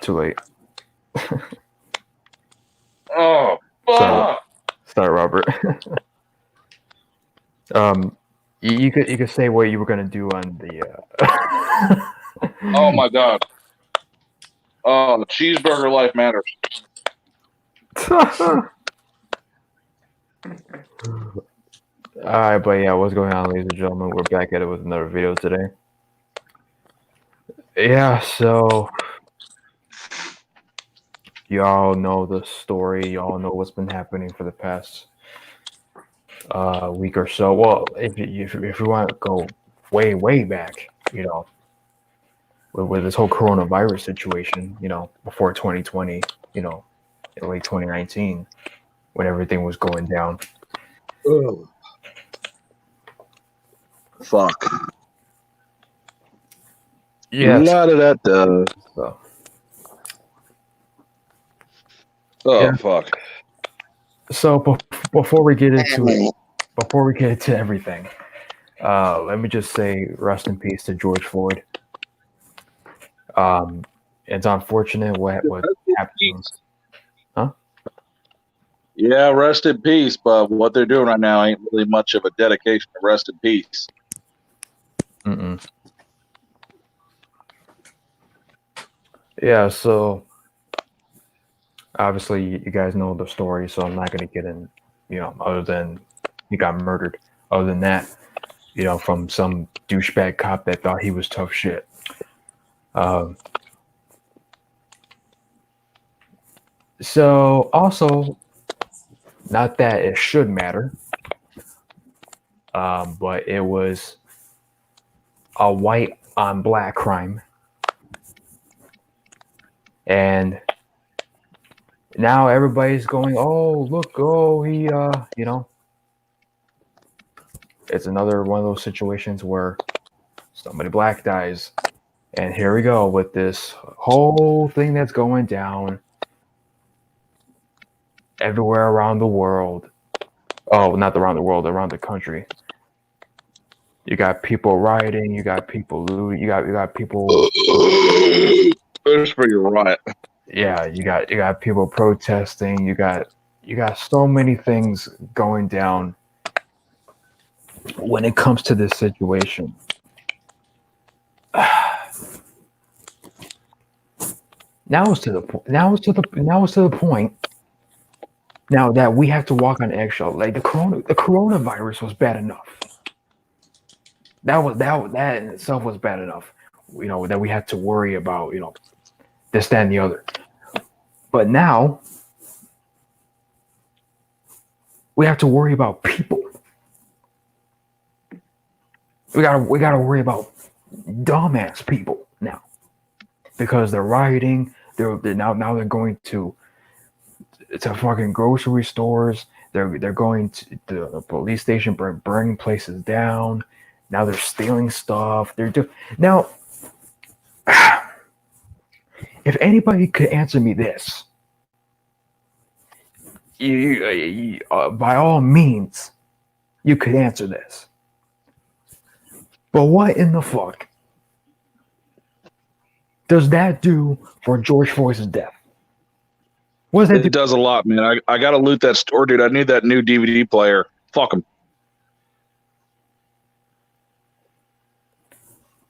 Too late. Oh, fuck! Sorry, Robert. You could say what you were gonna do on the. Oh my god! Oh, cheeseburger life matters. Alright, but yeah, what's going on, ladies and gentlemen? We're back at it with another video today. Yeah, so y'all know the story. Y'all know what's been happening for the past week or so. Well, if you want to go way back, with this whole coronavirus situation, before 2020, in late 2019, when everything was going down. Oh. Fuck. Yeah. Lot of that. So. Oh yeah. fuck. So before we get into everything, let me just say rest in peace to George Floyd. It's unfortunate what happened. Huh? Yeah, rest in peace. But what they're doing right now ain't really much of a dedication to rest in peace. Yeah. So obviously, you guys know the story, so I'm not going to get in. Other than he got murdered. Other than that, from some douchebag cop that thought he was tough shit. So also, not that it should matter, but it was a white on black crime, and now everybody's going, oh look, oh he, it's another one of those situations where somebody black dies, and here we go with this whole thing that's going down everywhere around the world. Oh, not around the world, around the country. You got people rioting, you got people looting, you got people. There's for your riot. Yeah, you got people protesting. You got so many things going down when it comes to this situation. Now it's to the point. Now that we have to walk on eggshell, like the coronavirus was bad enough. That in itself was bad enough. That we had to worry about. This, that, and the other. But now we have to worry about people. We gotta worry about dumbass people now, because they're rioting. They're going to fucking grocery stores. They're going to the police station, burning places down. Now they're stealing stuff. Now. If anybody could answer me this, you by all means, you could answer this. But what in the fuck does that do for George Floyd's death? What does that do? It does a lot, man. I gotta loot that store, dude. I need that new DVD player. Fuck him.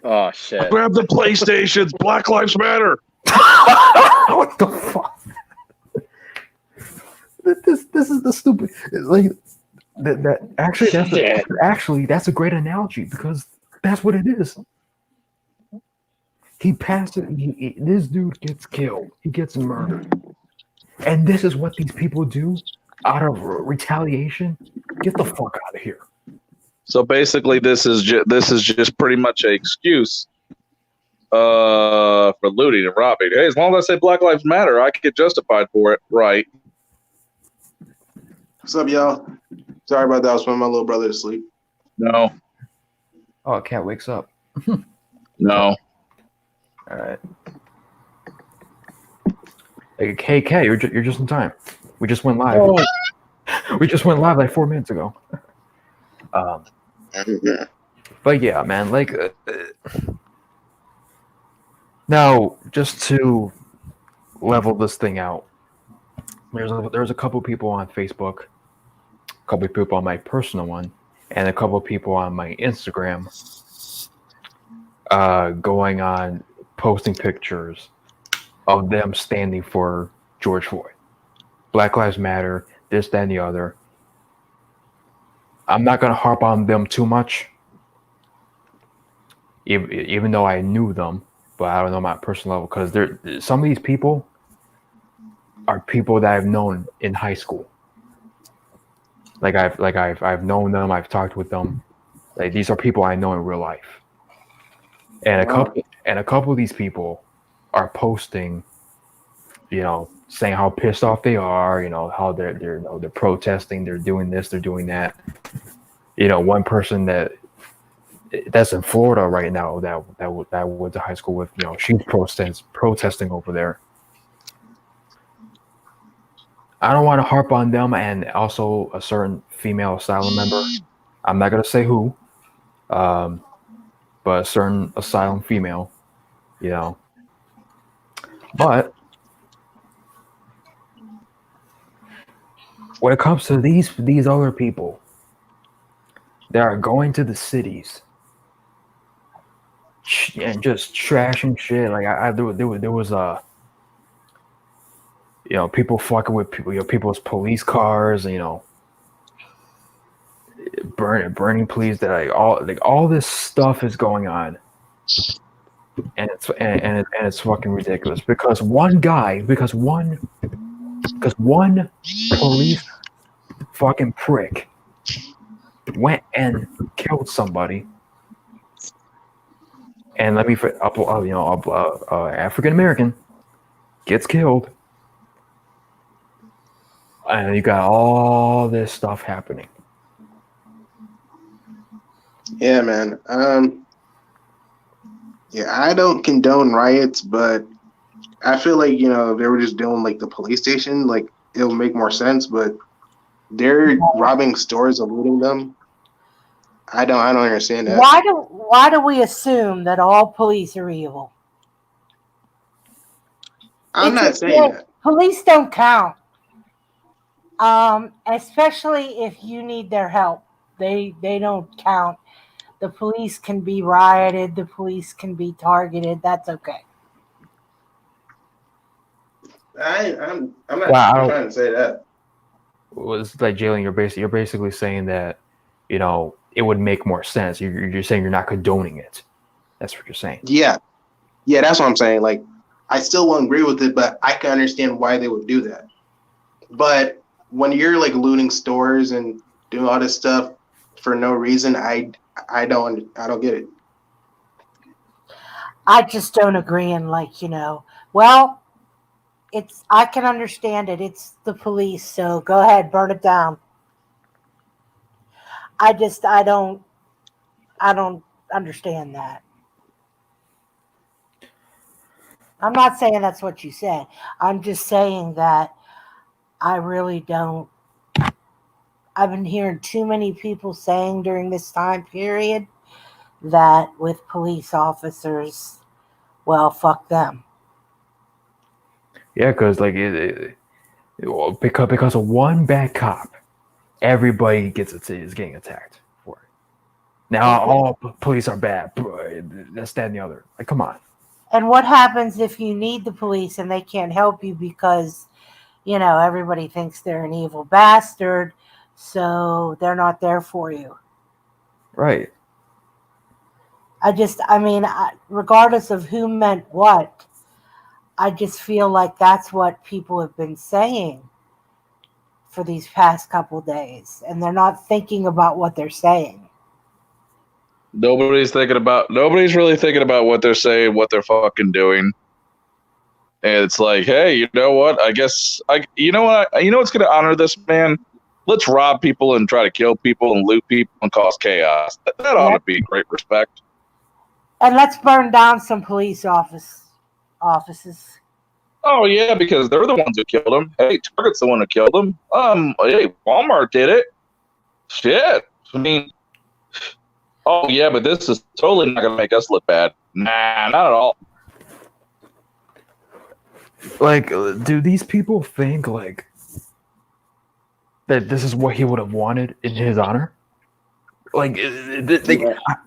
Oh shit! Grab the PlayStations. Black Lives Matter. What the fuck? This is the stupid, like that actually that's a great analogy, because that's what it is. He passed it. This dude gets killed. He gets murdered, and this is what these people do out of retaliation. Get the fuck out of here. So basically, this is just pretty much an excuse for looting and robbing. Hey, as long as I say Black Lives Matter, I can get justified for it, right? What's up, y'all? Sorry about that. I was putting my little brother to sleep. No. Oh, cat wakes up. No. All right. Hey, Kat, you're just in time. We just went live. Oh. We just went live like 4 minutes ago. But yeah, man, like now just to level this thing out. There's a couple people on Facebook, a couple people on my personal one, and a couple people on my Instagram going on posting pictures of them standing for George Floyd. Black Lives Matter, this, that, and the other. I'm not going to harp on them too much, even though I knew them, but I don't know my personal level, because some of these people are people that I've known in high school. I've known them, I've talked with them. Like, these are people I know in real life. And a couple of these people are posting, saying how pissed off they are, how they're protesting, they're doing this, they're doing that. One person that's in Florida right now that went to high school with, she's protesting over there. I don't want to harp on them, and also a certain female asylum member. I'm not gonna say who, but a certain asylum female, But when it comes to these other people that are going to the cities and just trashing shit, like there was people fucking with people, people's police cars, burning police. That all this stuff is going on, and it's fucking ridiculous because one police fucking prick went and killed somebody, and let me African American gets killed. And you got all this stuff happening. Yeah, man. Yeah, I don't condone riots, but I feel like, if they were just doing like the police station, like it'll make more sense. But they're robbing stores and looting them. I don't understand that. Why do we assume that all police are evil? I'm not saying that. Police don't count. Especially if you need their help. They don't count. The police can be rioted. The police can be targeted. That's okay. I'm not trying to say that. Well, it's like, Jalen, you're basically saying that, it would make more sense. You're saying you're not condoning it. That's what you're saying. Yeah, that's what I'm saying. Like, I still won't agree with it, but I can understand why they would do that. But when you're like looting stores and doing all this stuff for no reason, I don't get it. I just don't agree. And well, I can understand it. It's the police, so go ahead, burn it down. I don't understand that. I'm not saying that's what you said. I'm just saying that I really don't. I've been hearing too many people saying during this time period that with police officers, well, fuck them. Yeah, because because of one bad cop, everybody is getting attacked for it. Now all police are bad. That's that and the other. Like, come on. And what happens if you need the police and they can't help you because, everybody thinks they're an evil bastard, so they're not there for you. Right. Regardless of who meant what, I just feel like that's what people have been saying for these past couple days, and they're not thinking about what they're saying. Nobody's really thinking about what they're saying, what they're fucking doing. And it's like, hey, you know what? What's going to honor this man? Let's rob people and try to kill people and loot people and cause chaos. That ought to be great respect. And let's burn down some police offices. Oh yeah, because they're the ones who killed him. Hey, Target's the one who killed him. Hey, Walmart did it. Shit. Oh yeah, but this is totally not gonna make us look bad. Nah, not at all. Like, do these people think like that this is what he would have wanted in his honor? Like,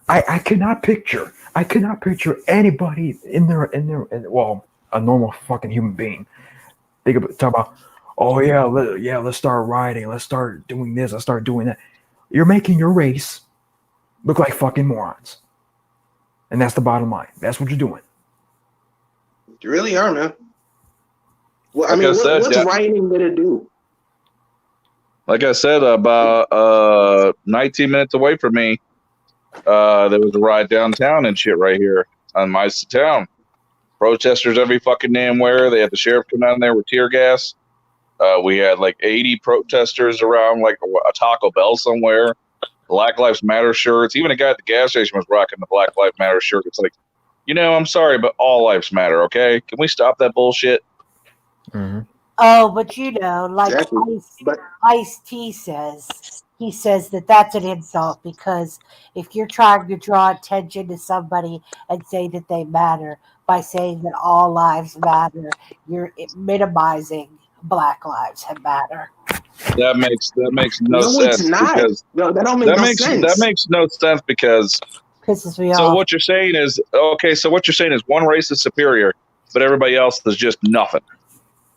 I cannot picture. I cannot picture anybody well, a normal fucking human being. They could talk about, oh yeah, let's start rioting, let's start doing this, let's start doing that. You're making your race look like fucking morons, and that's the bottom line. That's what you're doing. You really are, man. Well, I Like mean, I said, what's yeah. rioting gonna do? Like I said, about 19 minutes away from me, there was a riot downtown and shit right here on my town. Protesters every fucking damn where. They had the sheriff come down there with tear gas. We had like 80 protesters around like a Taco Bell somewhere. Black Lives Matter shirts. Even a guy at the gas station was rocking the Black Lives Matter shirt. It's like, I'm sorry, but all lives matter, okay? Can we stop that bullshit? Mm-hmm. Oh, but like Exactly. Ice-T says, he says that that's an insult because if you're trying to draw attention to somebody and say that they matter by saying that all lives matter, you're minimizing Black lives matter. That makes no No, sense it's not. because No, that don't make no sense. that makes no sense because Pisses me so off. what you're saying is okay. So what you're saying is one race is superior, but everybody else is just nothing.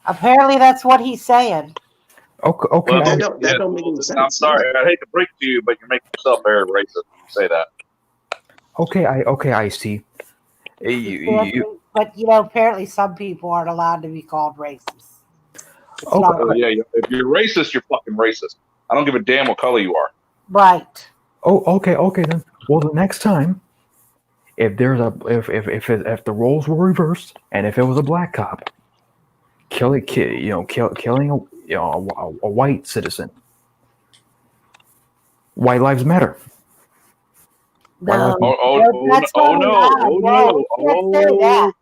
Apparently, that's what he's saying. Okay. Well, that don't make any sense. I'm sorry. I hate to break it to you, but you're making yourself very racist when you say that. I see. But apparently, some people aren't allowed to be called racist. Yeah, if you're racist, you're fucking racist. I don't give a damn what color you are. Right. Okay then. Well, the next time, if there's if the roles were reversed and if it was a black cop killing a white citizen, white lives matter. No.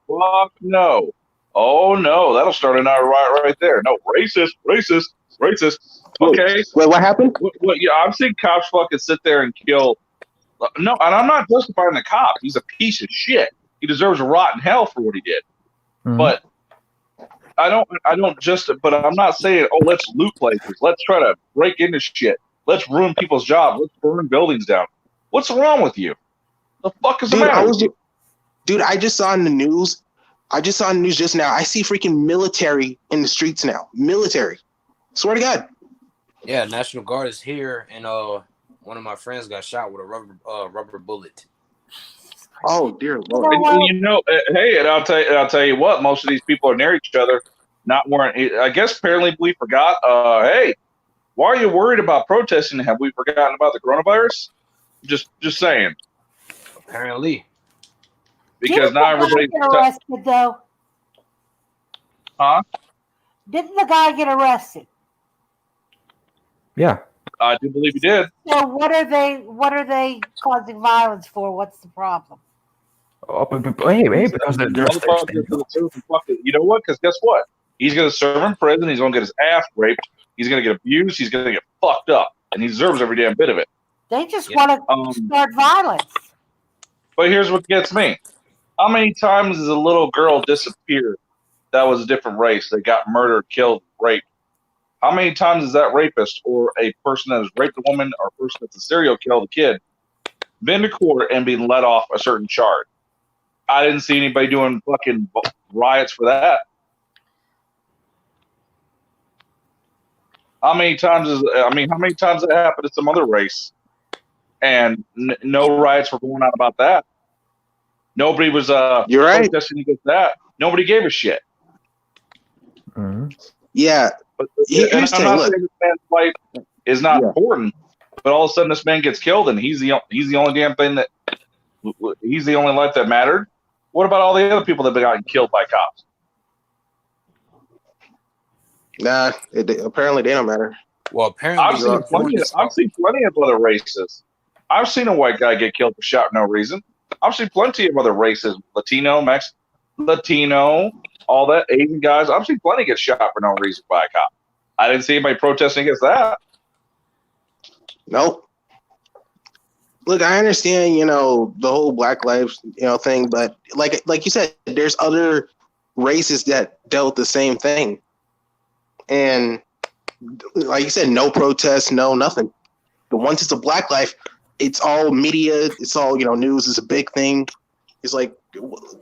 Fuck no. Oh no, that'll start another riot right there. No, racist. Okay. Wait, what happened? Yeah, I've seen cops fucking sit there and kill. No, and I'm not justifying the cop. He's a piece of shit. He deserves a rotten hell for what he did. Mm-hmm. But but I'm not saying, let's loot places. Let's try to break into shit. Let's ruin people's jobs. Let's burn buildings down. What's wrong with you? The fuck is the matter with you? Dude, I just saw in the news. Just now. I see freaking military in the streets now. Military. Swear to God. Yeah, National Guard is here, and one of my friends got shot with a rubber bullet. Oh dear Lord! Hey, and I'll tell you what. Most of these people are near each other, not wearing. I guess apparently we forgot. Hey, why are you worried about protesting? Have we forgotten about the coronavirus? Just saying. Apparently, because now everybody's arrested though. Huh? Didn't the guy get arrested? Yeah. I do believe he did. So what are they causing violence for? What's the problem? Oh, but hey, because they're you know what? Because guess what? He's going to serve in prison. He's going to get his ass raped. He's going to get abused. He's going to get fucked up, and he deserves every damn bit of it. They just want to start violence. But here's what gets me: how many times has a little girl disappeared that was a different race? They got murdered, killed, raped. How many times has that rapist or a person that has raped a woman or a person that's a serial killed a kid been to court and been let off a certain charge? I didn't see anybody doing fucking riots for that. How many times has it happened to some other race and no riots were going on about that? Nobody was You're right. protesting against that. Nobody gave a shit. Mm-hmm. Yeah. I'm not saying this man's life is not important, but all of a sudden this man gets killed and he's the only damn thing that he's the only life that mattered. What about all the other people that have gotten killed by cops? Nah, apparently they don't matter. Well, apparently I've seen plenty of other races. I've seen a white guy get killed for shot no reason. I've seen plenty of other races, Latino, all that, Asian guys. I've seen plenty get shot for no reason by a cop. I didn't see anybody protesting against that. Nope. Look, I understand, the whole Black Lives, thing, but like you said, there's other races that dealt the same thing. And like you said, no protests, no nothing. But once it's a black life, it's all media, it's all, news is a big thing. It's like,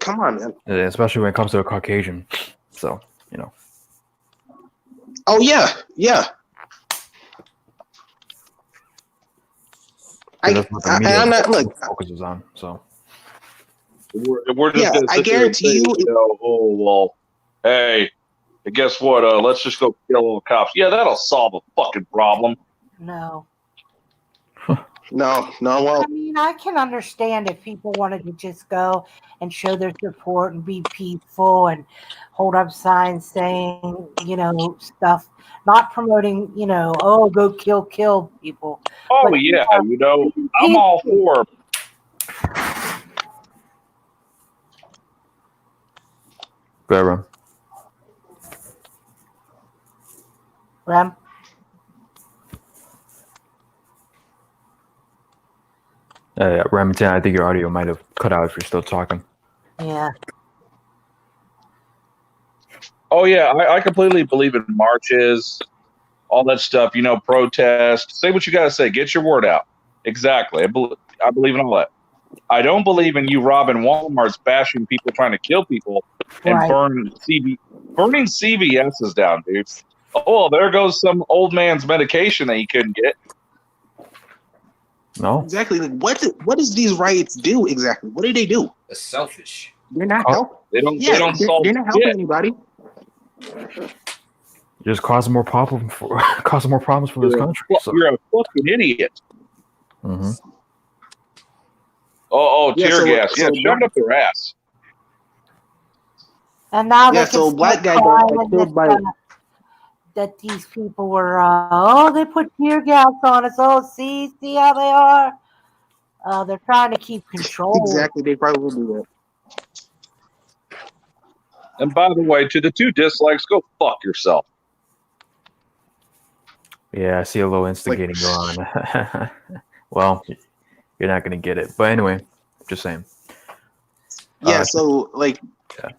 come on, man. Yeah, especially when it comes to a Caucasian. So, Oh, yeah. that's what the media I'm not, look, focuses on. So, we're just gonna I sit there and guarantee say, you. oh well, hey, guess what? Let's just go kill all the cops. Yeah, that'll solve a fucking problem. No. No, well, I mean, I can understand if people wanted to just go and show their support and be peaceful and hold up signs saying, stuff, not promoting, oh, go kill people. Oh But, yeah, I'm peaceful. all for. go ahead, Rem. Rem? Remington, I think your audio might have cut out if you're still talking. Yeah. Oh yeah, I completely believe in marches, all that stuff. Protest. Say what you got to say. Get your word out. Exactly. I believe in all that. I don't believe in you robbing Walmarts, bashing people, trying to kill people, and Right. burning CVS's down, dude. Oh, there goes some old man's medication that he couldn't get. No? exactly. Like, what does these riots do exactly? What do they do? It's selfish. They're not Oh, helping. They don't They're solve not helping shit. anybody. Just causing more problems for this country. So. You're a fucking idiot. Mm-hmm. Oh, Yeah, tear so- gas. so Yeah, shove it up their ass. And now Yeah, they so can black guy start got crying killed by. that these people were, they put tear gas on us. Oh, see how they are. They're trying to keep control. Exactly, they probably will do that. And by the way, to the 2 dislikes, go fuck yourself. Yeah, I see a little instigating going on. Well, you're not going to get it. But anyway, just saying. Yeah, so like, yeah.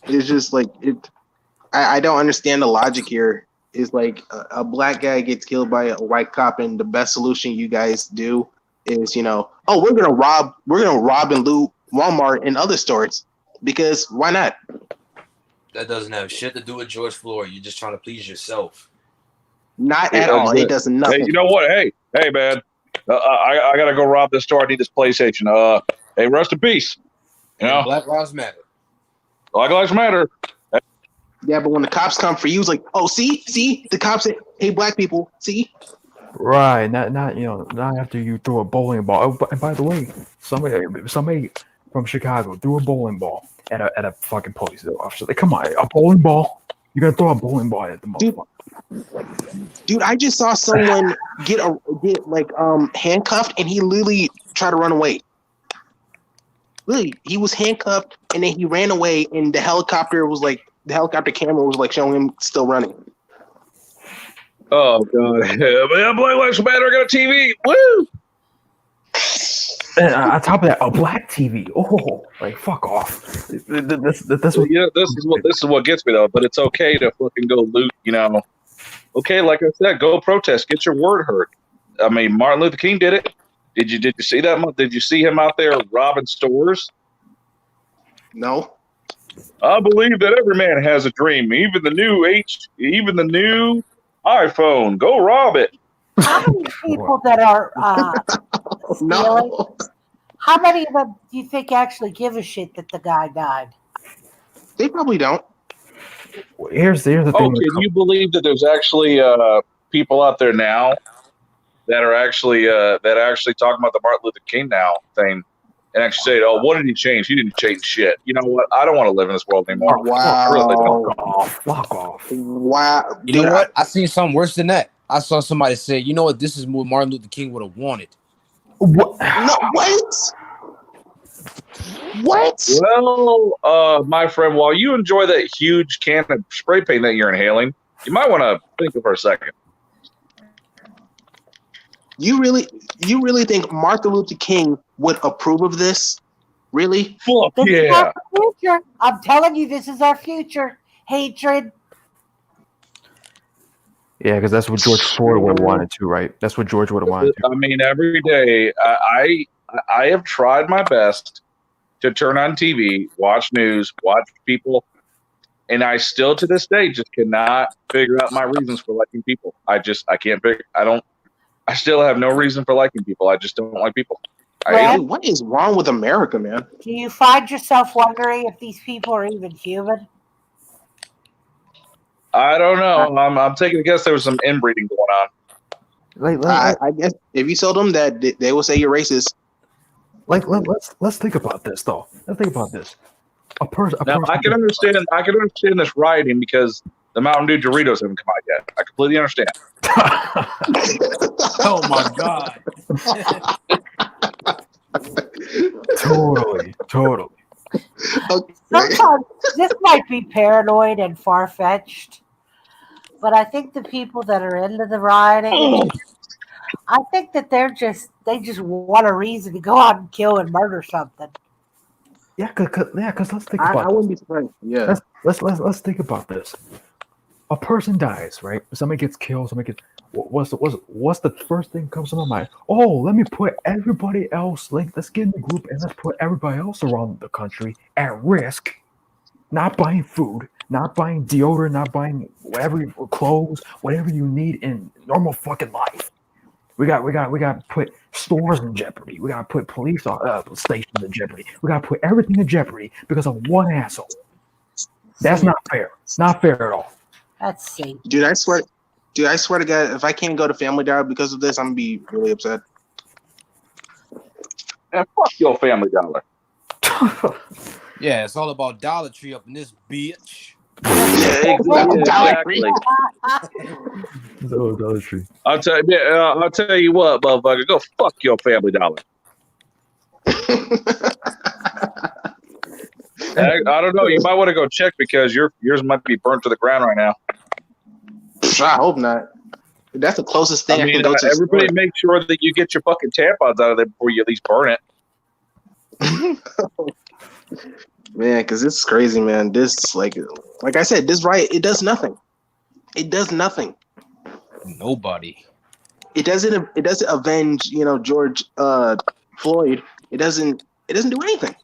It's just like it. I don't understand the logic here. Is like a black guy gets killed by a white cop, and the best solution you guys do is, oh, we're gonna rob and loot Walmart and other stores because why not? That doesn't have shit to do with George Floyd. You're just trying to please yourself. Not at all. It does nothing. Hey, you know what? Hey, man, I gotta go rob this store. I need this PlayStation. Hey, rest in peace. And Black Lives Matter. Black Lives Matter. Yeah, but when the cops come for you, it's like, oh, see, the cops say, hey, black people, see. Right, not after you throw a bowling ball. Oh, and by the way, somebody from Chicago threw a bowling ball at a fucking police officer. Like, come on, a bowling ball? You're gonna throw a bowling ball at the motherfucker? Dude, I just saw someone get handcuffed, and he literally tried to run away. Literally, he was handcuffed, and then he ran away, and the helicopter camera was like showing him still running. Oh god, yeah, Black Lives Matter got a TV. Woo! And on top of that, a black TV. Oh, like fuck off. That's what. Yeah, this is what gets me though. But it's okay to fucking go loot. Okay, like I said, go protest, get your word heard. I mean, Martin Luther King did it. Did you see that? Did you see him out there robbing stores? No. I believe that every man has a dream, even the new iPhone. Go rob it. How many people that are stealing? No. How many of them do you think actually give a shit that the guy died? They probably don't. Here's the thing. Oh, can you believe that there's actually people out there now that are actually talking about the Martin Luther King now thing and actually say, oh, what did he change? He didn't change shit. You know what? I don't want to live in this world anymore. Wow. I really don't. Fuck off. Wow. You know what? I seen something worse than that. I saw somebody say, you know what? This is what Martin Luther King would have wanted. What? No, what? What? Well, my friend, while you enjoy that huge can of spray paint that you're inhaling, you might want to think for a second. You really think Martin Luther King would approve of this? Really? Fuck This is yeah. our future. I'm telling you, this is our future. Hatred. Yeah, because that's what George Floyd would have wanted to, right? That's what George would have wanted to. I mean, every day I have tried my best to turn on TV, watch news, watch people, and I still to this day just cannot figure out my reasons for liking people. I can't figure. I still have no reason for liking people. I just don't like people. Well, Dude, what is wrong with America, man? do you find yourself wondering if these people are even human? I don't know. I'm taking a guess there was some inbreeding going on. I guess if you told them that, they will say you're racist. Let's think about this though. Let's think about this. Now I can understand this rioting because the Mountain Dew Doritos haven't come out yet. I completely understand. Oh my god. Totally. Okay. Sometimes this might be paranoid and far-fetched, but I think the people that are into the rioting, I think that they just want a reason to go out and kill and murder something. Yeah, cause let's think I about wouldn't be surprised. Yeah. let's think about this. A person dies, right? Somebody gets killed. What's the first thing that comes to my mind? Oh, let me put everybody else. Let's get in the group and let's put everybody else around the country at risk. Not buying food, not buying deodorant, not buying whatever clothes, whatever you need in normal fucking life. We got to put stores in jeopardy. We got to put police stations in jeopardy. We got to put everything in jeopardy because of one asshole. That's not fair. Not fair at all. That's safe. Dude, I swear to God, if I can't go to Family Dollar because of this, I'm gonna be really upset. And fuck your Family Dollar. Yeah, it's all about Dollar Tree up in this bitch. Yeah, exactly. Dollar Tree. I'll tell you what, motherfucker. Go fuck your Family Dollar. I don't know. You might want to go check because yours might be burnt to the ground right now. I hope not. That's the closest thing I can go to. Everybody make sure that you get your fucking tampons out of there before you at least burn it. Man, because it's crazy, man. This, like I said, this riot, it does nothing. It does nothing. Nobody. It doesn't avenge, George Floyd. It doesn't do anything.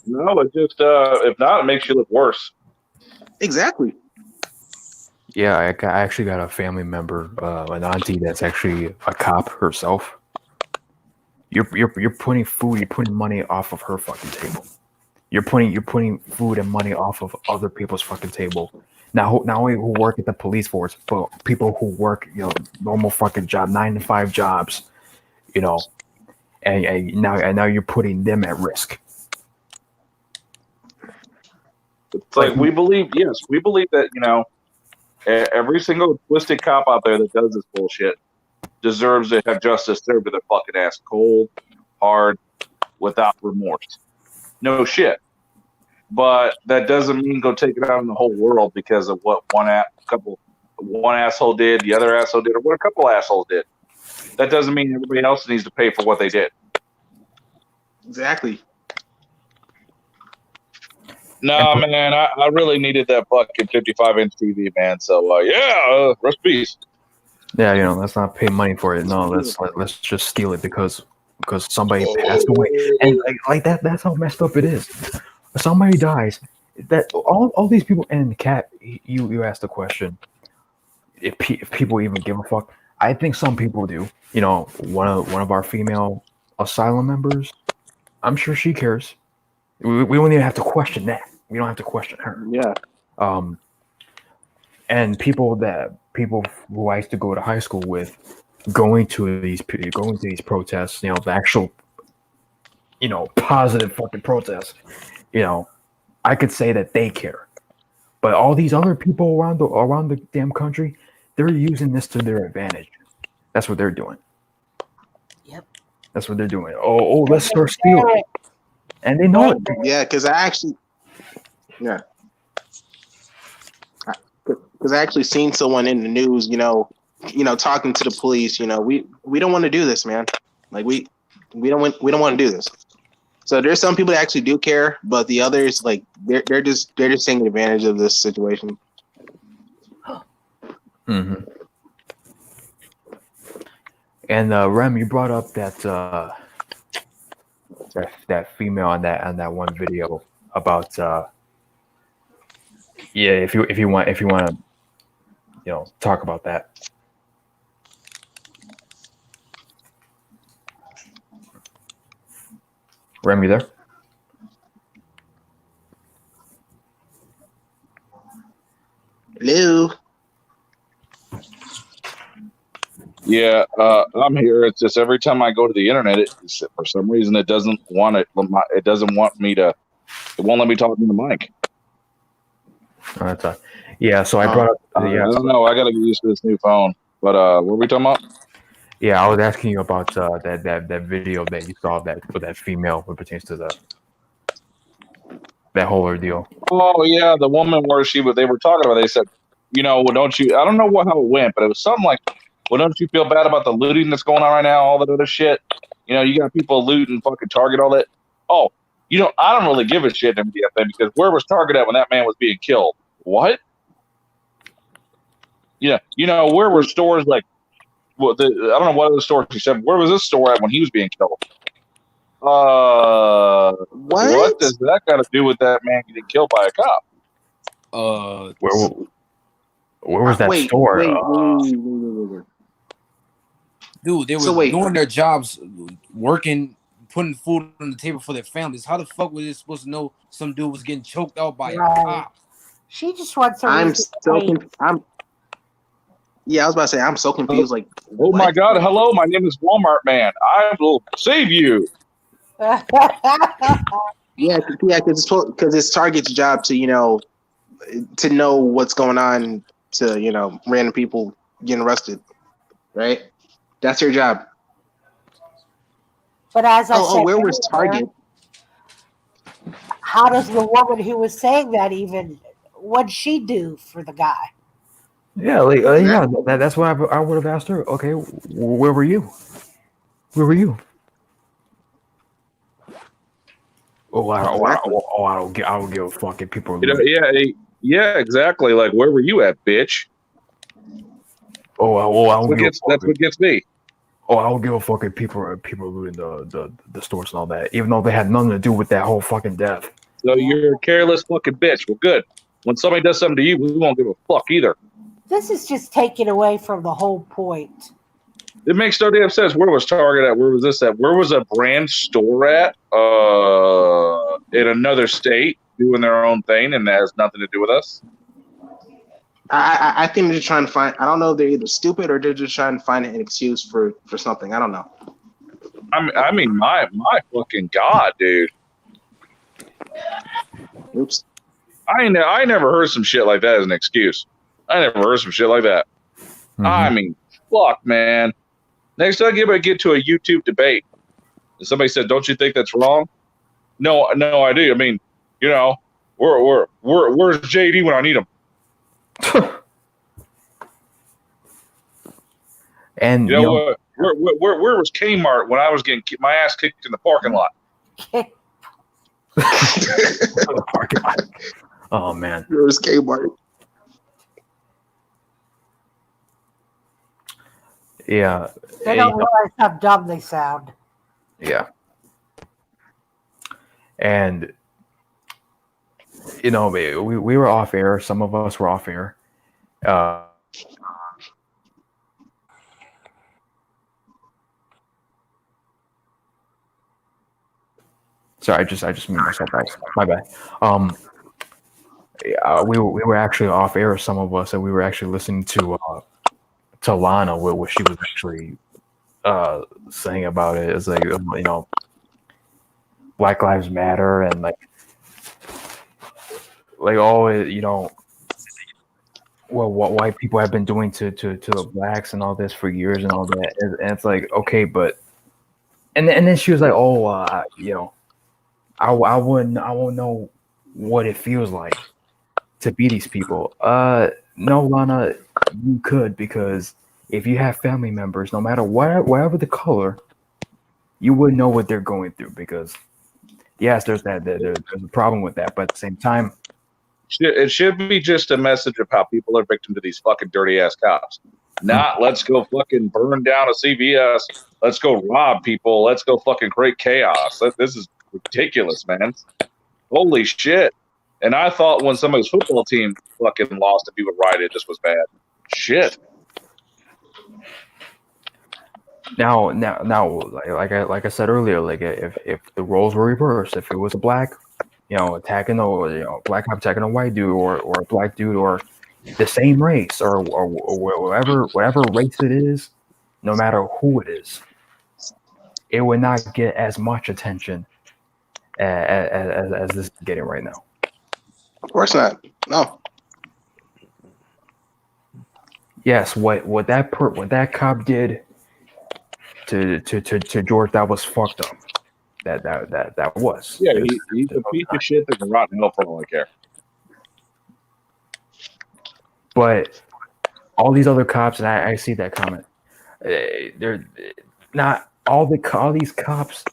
No, it just if not, it makes you look worse. Exactly. Yeah, I actually got a family member, an auntie that's actually a cop herself. You're putting food, you're putting money off of her fucking table. You're putting food and money off of other people's fucking table. Not only who work at the police force, but people who work, normal fucking job, 9-to-5 jobs, and now you're putting them at risk. It's like we believe that every single twisted cop out there that does this bullshit deserves to have justice served to their fucking ass, cold, hard, without remorse. No shit. But that doesn't mean go take it out on the whole world because of what one asshole did, the other asshole did, or what a couple assholes did. That doesn't mean everybody else needs to pay for what they did. Exactly. No, man, I really needed that fucking 55-inch TV, man. So, rest in peace. Yeah, let's not pay money for it. No, let's just steal it because somebody passed away, and like that. That's how messed up it is. Somebody dies. That all these people, and Kat, you asked the question. If people even give a fuck, I think some people do. One of our female asylum members, I'm sure she cares. We don't even have to question that. We don't have to question her. Yeah. And people who I used to go to high school with, going to these protests, the actual, positive fucking protests, I could say that they care. But all these other people around the damn country, they're using this to their advantage. That's what they're doing. Yep. That's what they're doing. Oh, let's start stealing. And they know it. Yeah, because I actually seen someone in the news, talking to the police. We don't want to do this, man. Like we don't want to do this. So there's some people that actually do care, but the others, like, they're just taking advantage of this situation. Mm-hmm. And Rem, you brought up that that female on that one video about if you want to talk about that. Rem, you there? Hello. Yeah, I'm here. It's just every time I go to the internet, for some reason it doesn't want it. It doesn't want me to. It won't let me talk in the mic. Oh, that's yeah. So I brought up. I don't know. I got to get used to this new phone. But what were we talking about? Yeah, I was asking you about that video that you saw with that female when it pertains to that whole ordeal. Oh yeah, the woman where they were talking about. They said, well, don't you? I don't know how it went, but it was something like, well, don't you feel bad about the looting that's going on right now? All that other shit. You got people looting fucking Target, all that. Oh, I don't really give a shit in MDFA because where was Target at when that man was being killed? What? Yeah, where were stores like? Well, I don't know what other stores he said. Where was this store at when he was being killed? What does that got to do with that man getting killed by a cop? Where was that store? Wait. Dude, they were doing their jobs, working, putting food on the table for their families. How the fuck was they supposed to know some dude was getting choked out by a cop? She just wants to. Yeah, I was about to say, I'm so confused. Like, oh my God, hello, my name is Walmart Man. I will save you. yeah, because it's Target's job to to know what's going on to random people getting arrested, right? That's your job. But as I said, where was Target? How does the woman who was saying that even? What'd she do for the guy? Yeah, that's what I would have asked her. Okay, where were you? Where were you? Oh, I don't give a fuck if people. Yeah, exactly. Like, where were you at, bitch? That's what gets me. Oh, I don't give a fuck if people looting the stores and all that, even though they had nothing to do with that whole fucking death. So you're a careless fucking bitch. Well, good. When somebody does something to you, we won't give a fuck either. This is just taken away from the whole point. It makes no damn sense. Where was Target at? Where was this at? Where was a brand store at? In another state doing their own thing, and that has nothing to do with us. I think they're just trying to find. I don't know if they're either stupid or they're just trying to find an excuse for something. I don't know. I mean, my fucking God, dude. Oops. I never heard some shit like that as an excuse. I never heard some shit like that. Mm-hmm. I mean, fuck, man. Next time I get to a YouTube debate, and somebody said, "Don't you think that's wrong?" No, I do. I mean, where's JD when I need him? And where was Kmart when I was getting my ass kicked in the parking lot? The parking lot. Oh man, where was Kmart? Yeah, they don't realize how dumb they sound. Yeah, and we were off air. Some of us were off air. Sorry, I just moved myself out. My bad. We were actually off air. Some of us, and we were actually listening to Lana, what she was actually saying about it. It's like Black Lives Matter and like all what white people have been doing to the blacks and all this for years and all that, and it's like, okay, but and then she was like, I won't know what it feels like to be these people. No, Lana, you could, because if you have family members, no matter whatever the color, you would know what they're going through, because yes, there's there's a problem with that, but at the same time, it should be just a message of how people are victim to these fucking dirty ass cops. Not let's go fucking burn down a CVS. Let's go rob people. Let's go fucking create chaos. This is ridiculous, man. Holy shit. And I thought when somebody's football team fucking lost and people rioted, this was bad. Shit. now, like I said earlier, like if the roles were reversed, if it was a black, attacking black cop attacking a white dude, or a black dude, or the same race, or whatever race it is, no matter who it is, it would not get as much attention as this is getting right now. Of course not. No. Yes, what that cop did to George, that was fucked up. That was. Yeah, he's a piece of shit that can rot in hell for all I care. But all these other cops, and I see that comment. They're not all these cops.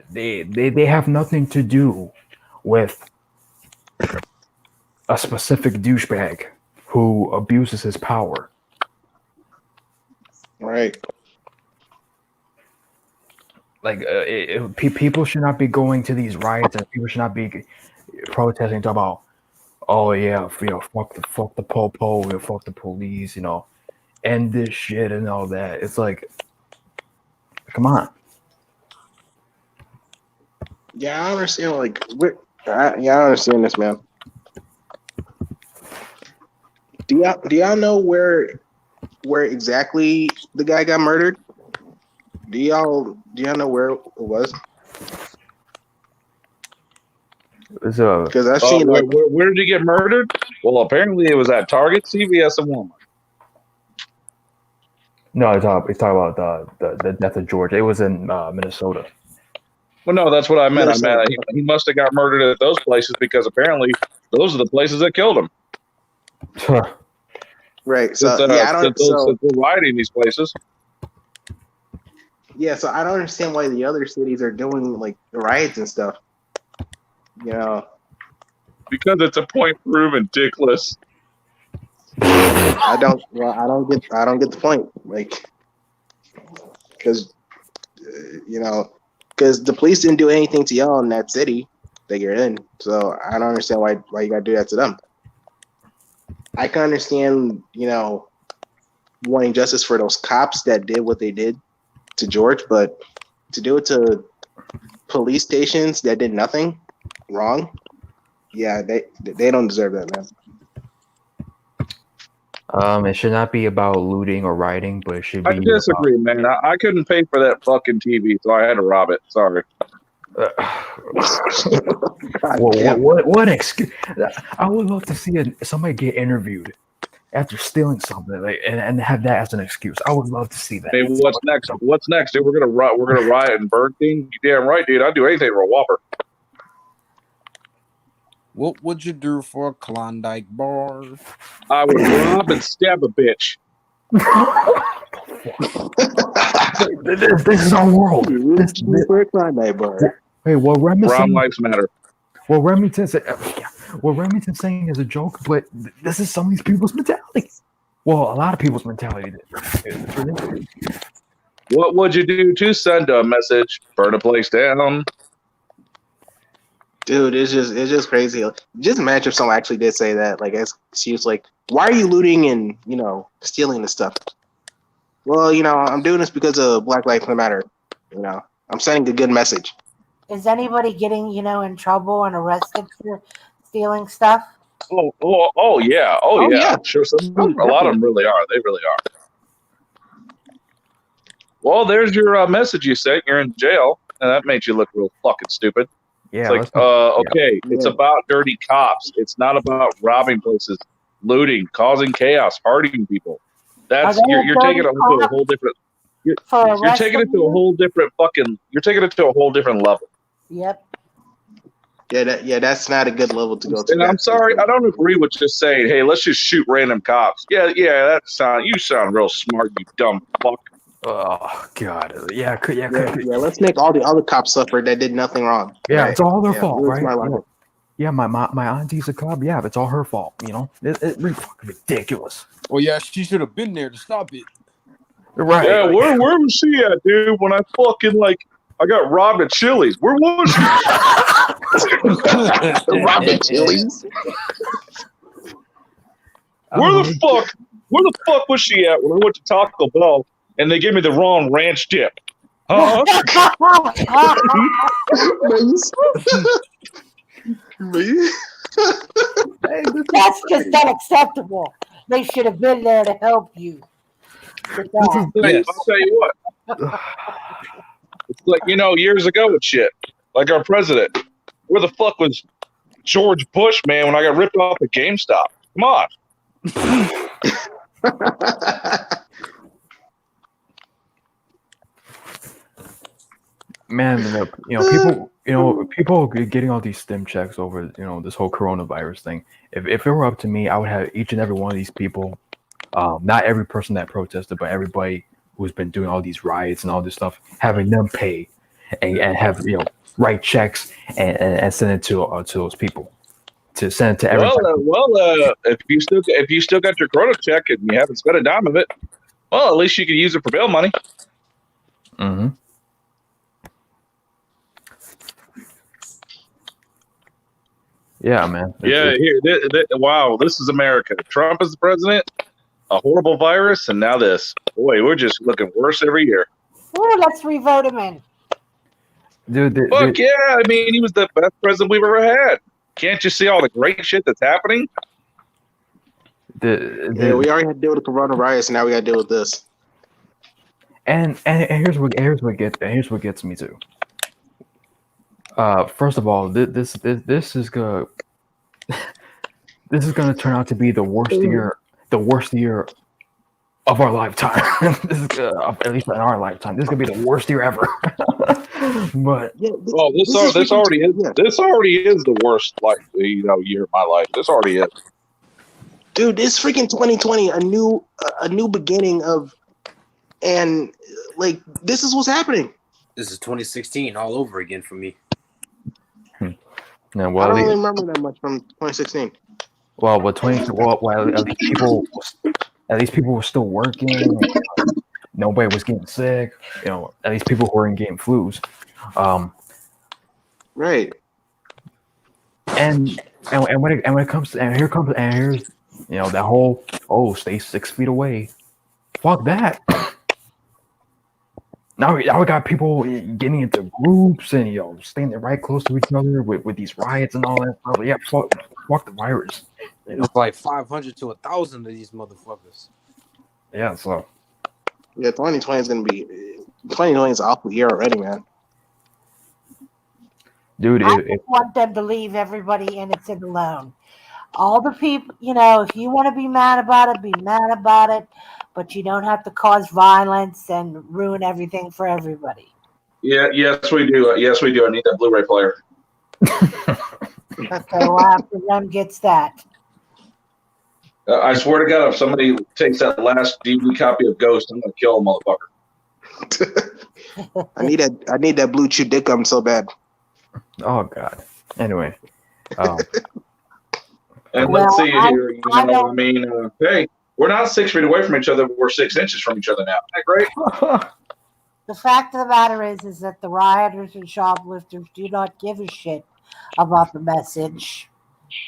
They have nothing to do with a specific douchebag who abuses his power. Right. Like people should not be going to these riots, and people should not be protesting about, oh yeah, fuck the po-po, fuck the police, end this shit and all that. It's like, come on. Yeah, I understand. I understand this, man. Do y'all know where exactly the guy got murdered? Do y'all know where it was? Because I've seen where did he get murdered? Well, apparently it was at Target, CVS, and Walmart. No, he's talking about the death of George. It was in Minnesota. Well, no, that's what I meant. He must have got murdered at those places because apparently those are the places that killed him. Right. So since they're rioting these places. Yeah, so I don't understand why the other cities are doing like the riots and stuff. Because it's a point proven, dickless. I don't get the point. Like, because because the police didn't do anything to y'all in that city that you're in. So I don't understand why you gotta do that to them. I can understand, wanting justice for those cops that did what they did to George, but to do it to police stations that did nothing wrong, yeah, they don't deserve that, man. It should not be about looting or rioting, but it should be. I disagree, man. I couldn't pay for that fucking TV, so I had to rob it. Sorry. What excuse? I would love to see somebody get interviewed after stealing something, and have that as an excuse. I would love to see that. Hey, what's next? What's next, dude? We're gonna riot and burn things. You damn right, dude. I'd do anything for a Whopper. What would you do for a Klondike bar? I would rob and stab a bitch. This is our world. For a Klondike bar. Hey, Brown lives matter. Well, Remington's saying is a joke, but this is some of these people's mentality. Well, a lot of people's mentality. What would you do to send a message? Burn a place down? Dude, it's just crazy. Just imagine if someone actually did say that. Like, she was like, "Why are you looting and stealing this stuff?" Well, I'm doing this because of Black Lives Matter. I'm sending a good message. Is anybody getting, in trouble and arrested for stealing stuff? Oh yeah. Yeah. Sure. A lot of them really are. They really are. Well, there's your message you sent. You're in jail, and that made you look real fucking stupid. Yeah. It's like, okay, it's about dirty cops. It's not about robbing places, looting, causing chaos, hurting people. That's you're taking it to a whole different. You're taking it to a whole different fucking. You're taking it to a whole different level. Yep. Yeah, that's not a good level to go to. And I'm sorry, I don't agree with just saying, "Hey, let's just shoot random cops." Yeah, you sound real smart, you dumb fuck. Oh God, yeah, Let's make all the other cops suffer that did nothing wrong. yeah. Right? It's all their fault, Really smart right? logic. Yeah, my auntie's a cop. Yeah, it's all her fault. You know, it's really fucking ridiculous. Oh yeah, she should have been there to stop it. Right? Yeah, where was she at, dude? When I fucking I got robbed at Chili's. Where was she? Robbed at Chili's. Where the fuck was she at when I went to Taco Bell and they gave me the wrong ranch dip? Huh? That's just unacceptable. They should have been there to help you. Yes. I'll tell you what. It's like, years ago with shit. Like our president. Where the fuck was George Bush, man, when I got ripped off at GameStop? Come on. Man, people getting all these stim checks over, this whole coronavirus thing. If it were up to me, I would have each and every one of these people, not every person that protested, but everybody who's been doing all these riots and all this stuff, having them pay and have write checks and send it to those people, to send it to everybody. If you still got your corona check and you haven't spent a dime of it, well, at least you can use it for bail money. Mm-hmm. Yeah, man. Wow, this is America. Trump is the president, a horrible virus, and now this. Boy, we're just looking worse every year. Oh, let's re-vote him in. Dude, Fuck yeah. I mean, he was the best president we've ever had. Can't you see all the great shit that's happening? We already had to deal with the coronavirus, and now we got to deal with this. And here's what gets me too. First of all, this is gonna turn out to be the worst year of our lifetime. At least in our lifetime, this is gonna be the worst year ever. But this already is the worst year of my life. This already is. Dude, this freaking 2020, a new beginning of, and this is what's happening. This is 2016 all over again for me. Yeah, I don't really remember that much from 2016. Well, at least people were still working. Nobody was getting sick. At least people weren't getting flus. Right. And when it comes to, here's that whole stay 6 feet away. Fuck that. Now we got people getting into groups and staying right close to each other with these riots and all that stuff. But yeah, fuck the virus. It's like 500 to 1,000 of these motherfuckers. Yeah, so. Yeah, 2020 is gonna be. 2020 is an awful year already, man. Dude, I just want them to leave everybody innocent alone. All the people, if you want to be mad about it, be mad about it. But you don't have to cause violence and ruin everything for everybody. Yeah, yes, we do. Yes, we do. I need that Blu-ray player. Okay, well, after them gets that. I swear to God, if somebody takes that last DVD copy of Ghost, I'm gonna kill a motherfucker. I need that blue chew dick gum so bad. Oh God. Anyway. And let's see here. Hey, we're not 6 feet away from each other. We're 6 inches from each other now. Isn't that great? The fact of the matter is that the rioters and shoplifters do not give a shit about the message.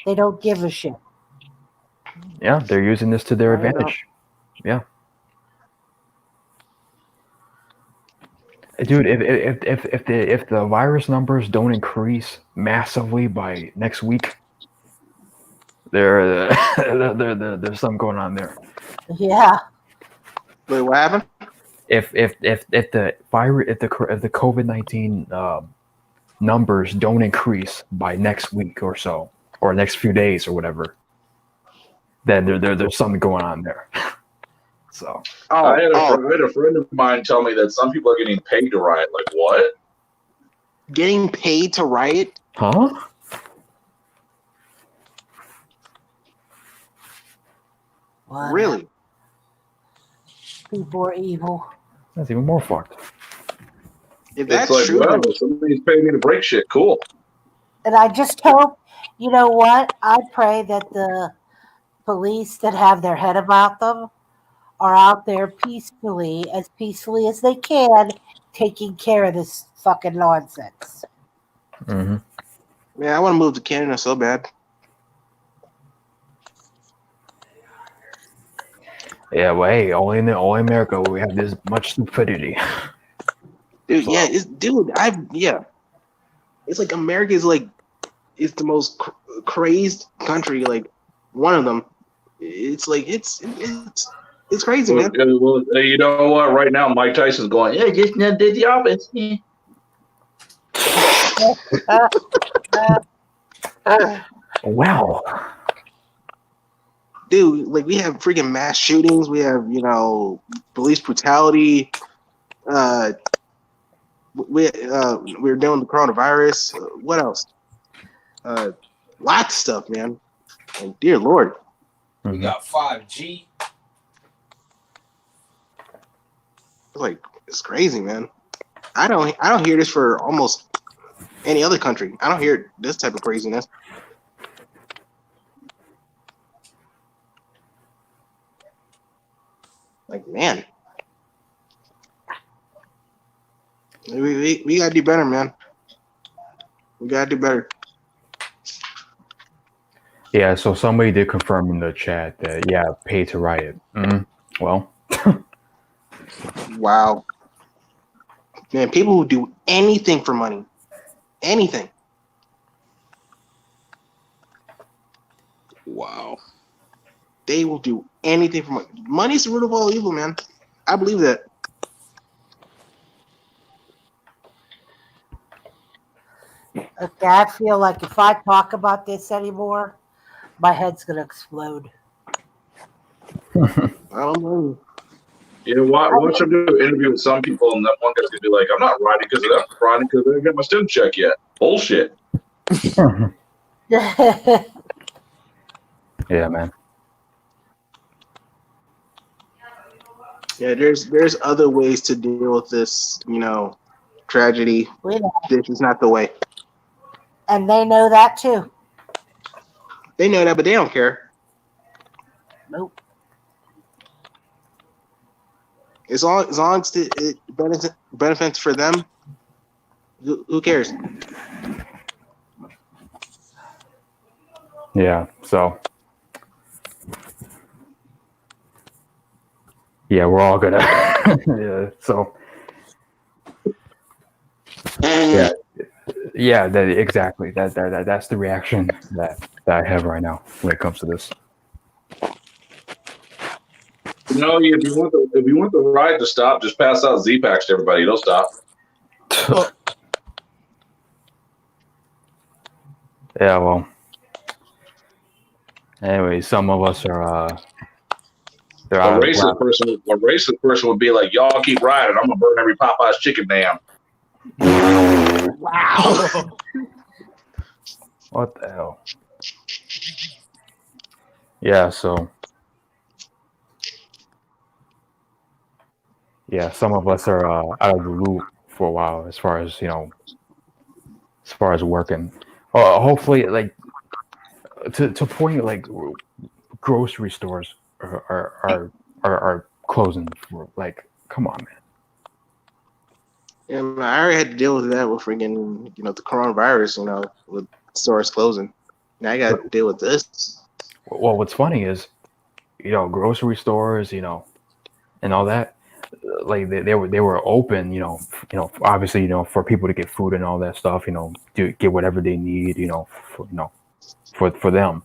They don't give a shit. Yeah, they're using this to their advantage. Yeah. Dude, if the virus numbers don't increase massively by next week, there's something going on there. Yeah. Wait, what happened? If the COVID-19 numbers don't increase by next week or so, or next few days or whatever, then there's something going on there. So I had a friend of mine tell me that some people are getting paid to riot. Like what? Getting paid to riot? Huh? What? Really? People are evil. That's even more fucked. If that's it's like, true, well, somebody's paying me to break shit. Cool. And I just hope, you know what? I pray that the police that have their head about them are out there peacefully as they can, taking care of this fucking nonsense. Mm-hmm. man, I want to move to Canada so bad. Yeah, well, hey, only in America we have this much stupidity. Dude, yeah, it's like America is like it's the most crazed country, like one of them. It's like it's crazy, man. Well, you know what? Right now, Mike Tyson's going, yeah, just did the opposite. Wow. Dude, like we have freaking mass shootings, we have, police brutality, we're dealing with the coronavirus. What else? Lots of stuff, man. And dear Lord. We got 5G. Like, it's crazy, man. I don't hear this for almost any other country. I don't hear this type of craziness. Like, man. We gotta do better, man. We gotta do better. Yeah, so somebody did confirm in the chat that, yeah, pay to riot. Well. Wow. Man, people who do anything for money. Anything. Wow. They will do anything for money. Money's the root of all evil, man. I believe that. Okay, I feel like if I talk about this anymore, my head's gonna explode. I don't know. You know what? Watch them do an interview with some people, and that one guy's gonna be like, "I'm not riding because of that. I'm riding because I didn't get my STEM check yet." Bullshit. Yeah, man. Yeah, there's other ways to deal with this, tragedy. This is not the way. And they know that too. They know that, but they don't care. Nope. As long as it benefits for them, who cares? Yeah, so. Yeah, we're all gonna. Yeah, so. Yeah, exactly. That's the reaction that I have right now when it comes to this. No, if you want the ride to stop, just pass out Z-Packs to everybody. It'll stop. Yeah, well. Anyway, some of us are. They're A racist person would be like, "Y'all keep riding. I'm gonna burn every Popeye's chicken dam." Wow. What the hell? Yeah, so. Yeah, some of us are out of the loop for a while as far as working. Hopefully, like to point, like grocery stores are closing. Like, come on, man. Yeah, man, I already had to deal with that with freaking, the coronavirus, with stores closing. Now I got to deal with this. Well, what's funny is, grocery stores, and all that, like they were open, obviously, for people to get food and all that stuff, to get whatever they need, for them.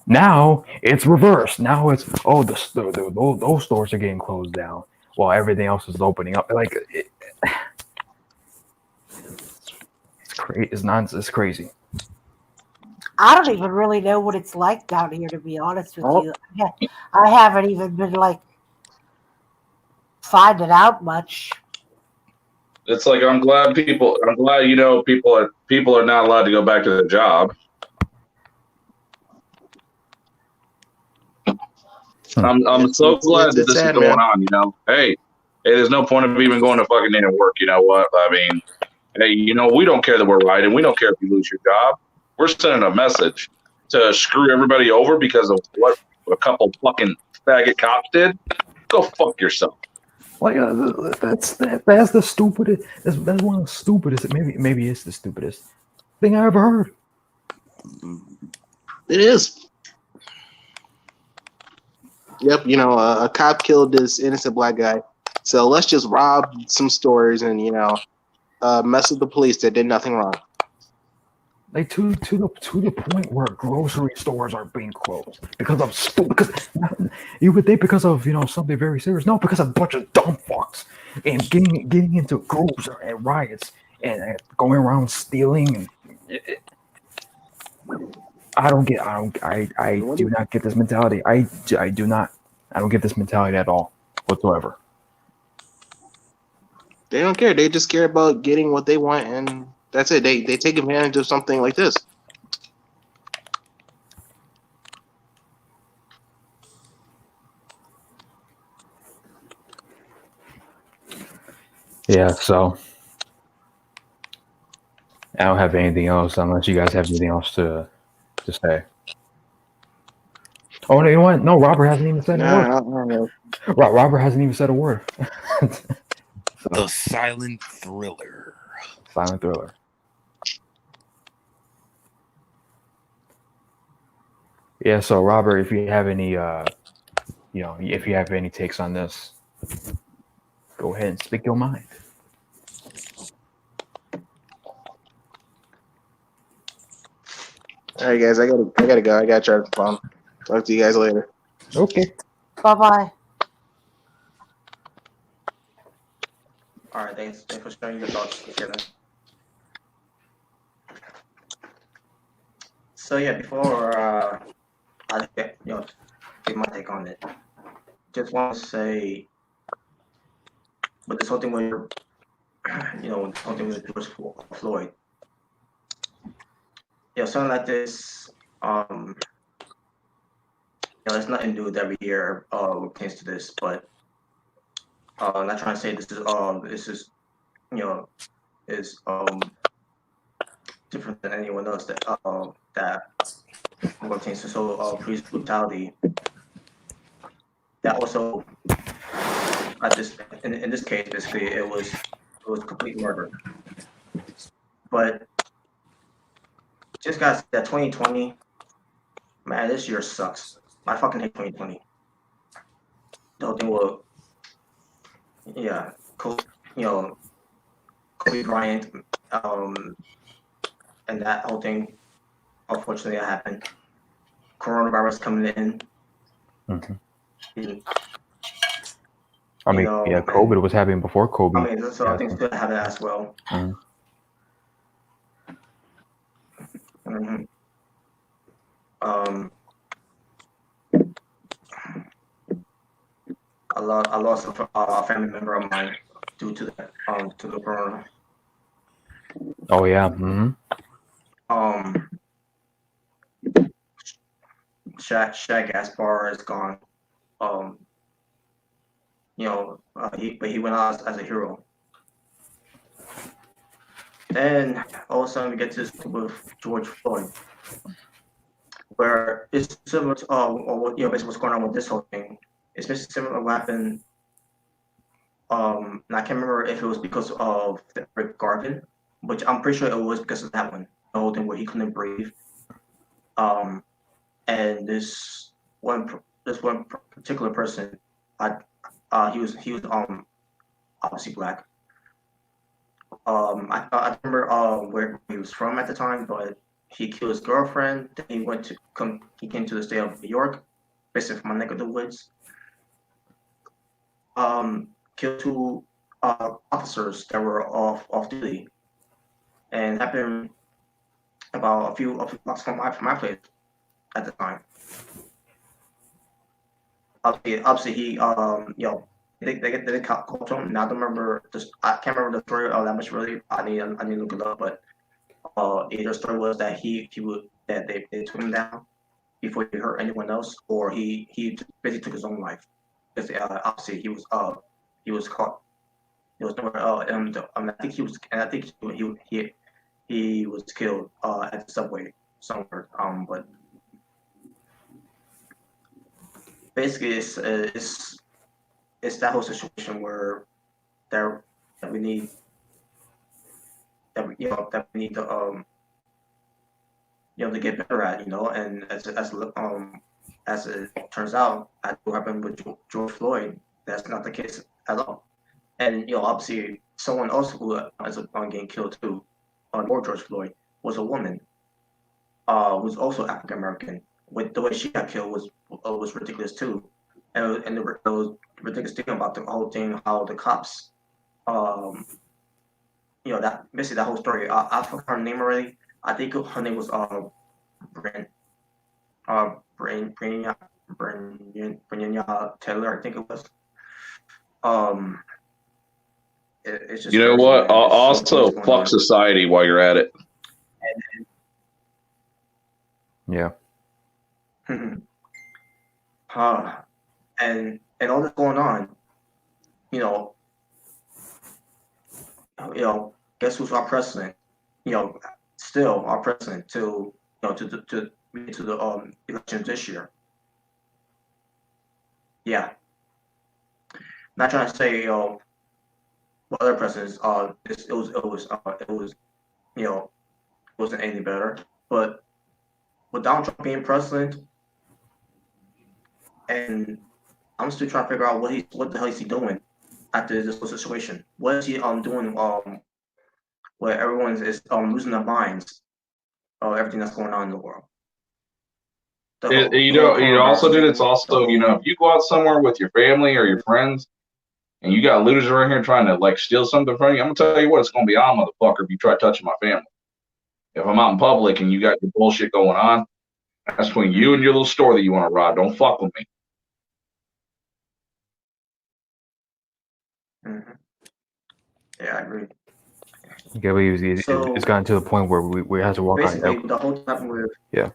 Now it's reversed. Now it's those stores are getting closed down while everything else is opening up. Like it's crazy. It's nonsense. It's crazy. I don't even really know what it's like down here, to be honest with you. I haven't even been finding out much. It's like I'm glad people are not allowed to go back to their job. I'm so glad that this is going on. Hey, hey, there's no point of even going to fucking in and work. You know what? I mean, hey, you know, we don't care that we're rioting. We don't care if you lose your job. We're sending a message to screw everybody over because of what a couple fucking faggot cops did. Go fuck yourself. Like that's the stupidest. That's one of the stupidest. Maybe it's the stupidest thing I ever heard. It is. Yep, you know, a cop killed this innocent black guy. So let's just rob some stores and, you know, mess with the police that did nothing wrong. Like to the point where grocery stores are being closed because of because you would think because of, you know, something very serious. No, because of a bunch of dumb fucks and getting into groups and riots and going around stealing. I do not get this mentality. I do not. I don't get this mentality at all whatsoever. They don't care. They just care about getting what they want, and that's it. They take advantage of something like this. Yeah, so I don't have anything else unless you guys have anything else to say. Oh, no, you know what? No, Robert hasn't even said a word. I don't know. Robert hasn't even said a word. The silent thriller. Silent thriller. Yeah, so Robert, if you have any, if you have any takes on this, go ahead and speak your mind. All right, guys, I gotta go. I gotta charge the phone. Talk to you guys later. Okay. Bye-bye. All right, thanks for sharing your thoughts together. So yeah, before I give my take on it, just want to say, with this whole thing with something with George Floyd, something like this, there's nothing new with every year when it comes to this, but I'm not trying to say this is is different than anyone else that contains police brutality. That also, in this case, basically, it was complete murder. But just guys, that 2020, man, this year sucks. I fucking hate 2020. The whole thing will, Kobe Bryant, and that whole thing, unfortunately, that happened. Coronavirus coming in. Mm-hmm. I mean, COVID was happening before Kobe. I mean, so I think it's good to have that as well. Mm-hmm. Mm-hmm. I lost a family member of mine due to that, to the corona. Oh yeah. Mm-hmm. Shaq Gaspar is gone. He went out as a hero. Then all of a sudden we get to this with George Floyd, where it's similar to basically what's going on with this whole thing. It's basically similar to what happened. And I can't remember if it was because of Rick Garvin, which I'm pretty sure it was because of that one, the whole thing where he couldn't breathe. And this one particular person, he was obviously black. I remember where he was from at the time, but he killed his girlfriend. Then he came to the state of New York, basically from my neck of the woods. Killed two officers that were off duty, and happened about a few blocks from my place at the time. Obviously, he they called him. Now I don't remember. I can't remember the story that much really. I need to look it up. But either story was that they took him down before he hurt anyone else, or he basically took his own life. Because obviously he he was caught. He was nowhere. I think he was, and I think he was killed at the subway somewhere. But basically, it's that whole situation where that we need that we need to to get better at, and as it turns out, at what happened with George Floyd, that's not the case at all. And obviously, someone else who ends up getting killed too, or George Floyd, was a woman, who's also African American. With the way she got killed was ridiculous too, and the ridiculous thing about the whole thing, how the cops, that basically that whole story. I forgot her name already. I think her name was Brittany Taylor, I think it was. It's just You know crazy, what? man. Also, fuck society while you're at it. Yeah. And all this going on, guess who's our president? Still our president to the elections this year. Yeah. Not trying to say what other presidents it wasn't any better, but with Donald Trump being president, and I'm still trying to figure out what the hell is he doing after this whole situation. What is he doing where everyone is losing their minds of everything that's going on in the world. Also, dude, it's also, if you go out somewhere with your family or your friends and you got looters around here trying to steal something from you, I'm gonna tell you what, it's gonna be on, motherfucker, if you try touching my family. If I'm out in public and you got your bullshit going on, that's between you and your little store that you want to rob. Don't fuck with me. Mm-hmm. Yeah, I agree. Yeah, but it's gotten to the point where we have to walk on. Basically, the whole time with. Yeah.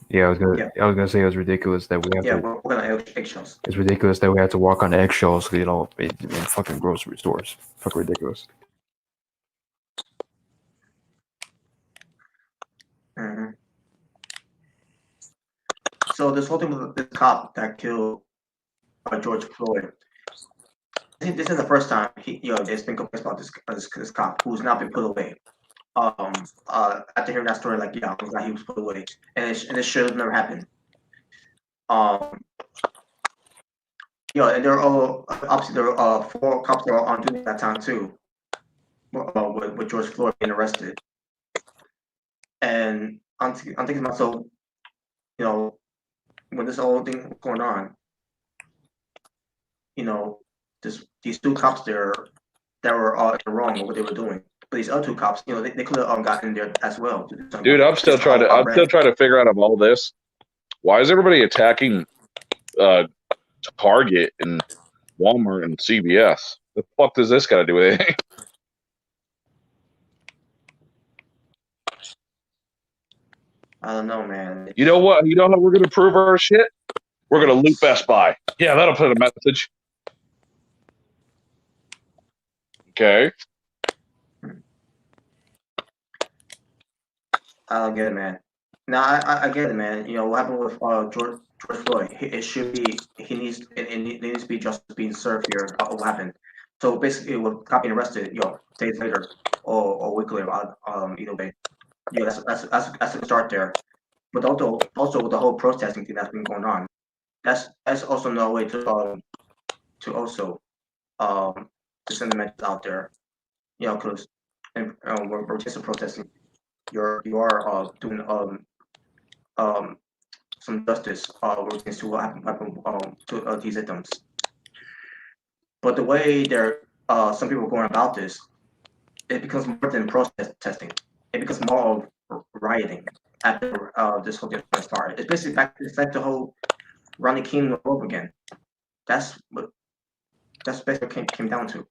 Yeah, I was gonna say it was ridiculous that we have to. We're gonna eggshells. It's ridiculous that we had to walk on eggshells, in fucking grocery stores. Fucking ridiculous. Mm-hmm. So this whole thing with this cop that killed George Floyd. This is the first time there's been complaints about this cop who's not been put away. After hearing that story, I'm glad he was put away, and it should have never happened. And there are obviously there are 4 cops that were on duty at that time too, with George Floyd being arrested. And I'm thinking to myself, when this whole thing was going on, these 2 cops there that were wrong with what they were doing. But these other 2 cops, they could have gotten in there as well. Dude, I'm still trying to figure out of all this, why is everybody attacking Target and Walmart and CVS? The fuck does this got to do with anything? I don't know, man. You know what? You know how we're gonna prove our shit? We're gonna loot Best Buy. Yeah, that'll put a message. Okay. I don't get it, man. No, I get it, man. What happened with George Floyd? It should be. It needs to be justice being served here. What happened? So basically, with cop being arrested, days later or a week later, either way, that's a start there. But also with the whole protesting thing that's been going on, that's also no way to also to send the message out there, because we're just protesting. You are doing some justice against to what happened to these victims. But the way some people are going about this, it becomes more than protesting. It becomes more of rioting after this whole thing started. It's basically it's like the whole Ronnie King all over again. That's basically what came down to.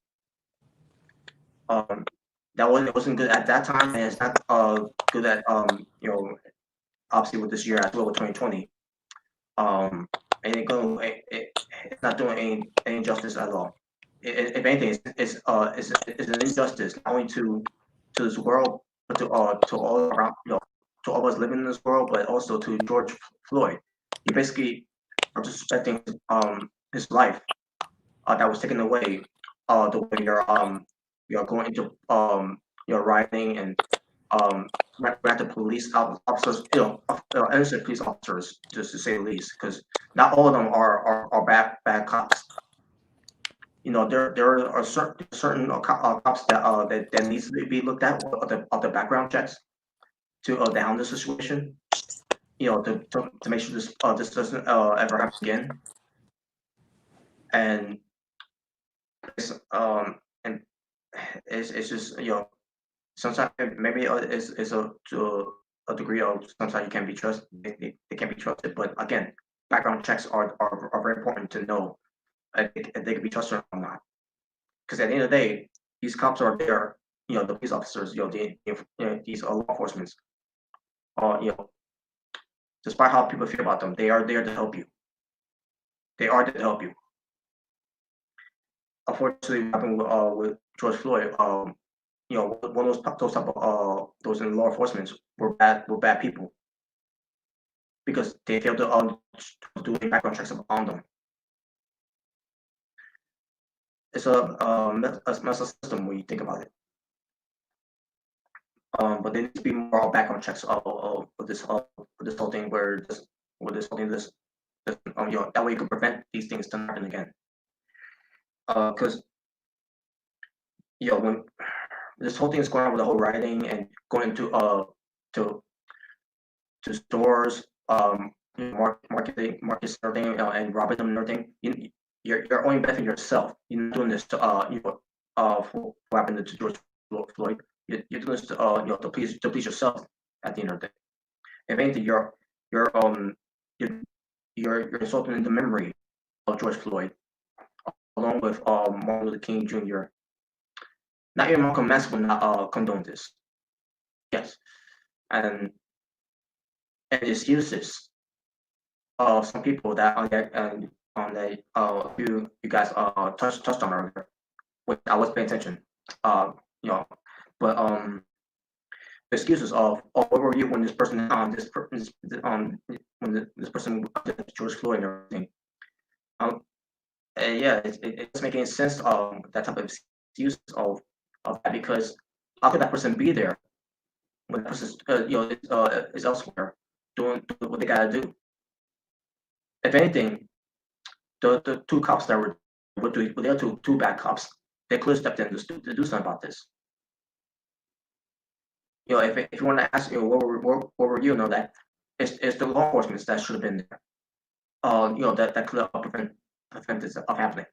It wasn't good at that time, and it's not good at obviously with this year as well with 2020. and it's not doing any justice at all. If anything, it's an injustice not only to this world, but to all around, to all of us living in this world, but also to George Floyd. You basically are disrespecting his life that was taken away. The way you're going into you're rioting and the police officers, innocent police officers, just to say the least, because not all of them are bad cops. There are certain cops that needs to be looked at of the background checks to down the situation. To make sure this doesn't ever happen again. And and it's just sometimes maybe it's to a degree of sometimes you can be trusted. They can be trusted, but again, background checks are very important to know if they can be trusted or not. Because at the end of the day, these cops are there. The police officers, these law enforcement, despite how people feel about them, they are there to help you. They are there to help you. Unfortunately, what happened with George Floyd, one of those in law enforcement were bad people because they failed to do any background checks on them. It's a messed system when you think about it. But there needs to be more background checks of this whole thing that way you can prevent these things from happening again. Because when this whole thing is going on with the whole rioting and going into to stores, marketing, everything, and robbing them and everything, you're only benefiting yourself. You're not doing this to what happened to George Floyd. You're doing this to please yourself at the end of the day. If anything, you're insulting the memory of George Floyd, along with Martin Luther King Jr. Not even Malcolm X will not condone this. Yes, and excuses of some people that you guys touched on earlier, which I was paying attention. But excuses of where were you when this person when this person George Floyd and everything. Yeah, it doesn't make any sense that type of excuse of that, because how could that person be there when that person is elsewhere doing what they gotta do? If anything, the two cops that were the other two bad cops, they could have stepped in to do something about this. If you want to ask, what were you know that it's the law enforcement that should have been there. That could have prevent this of happening.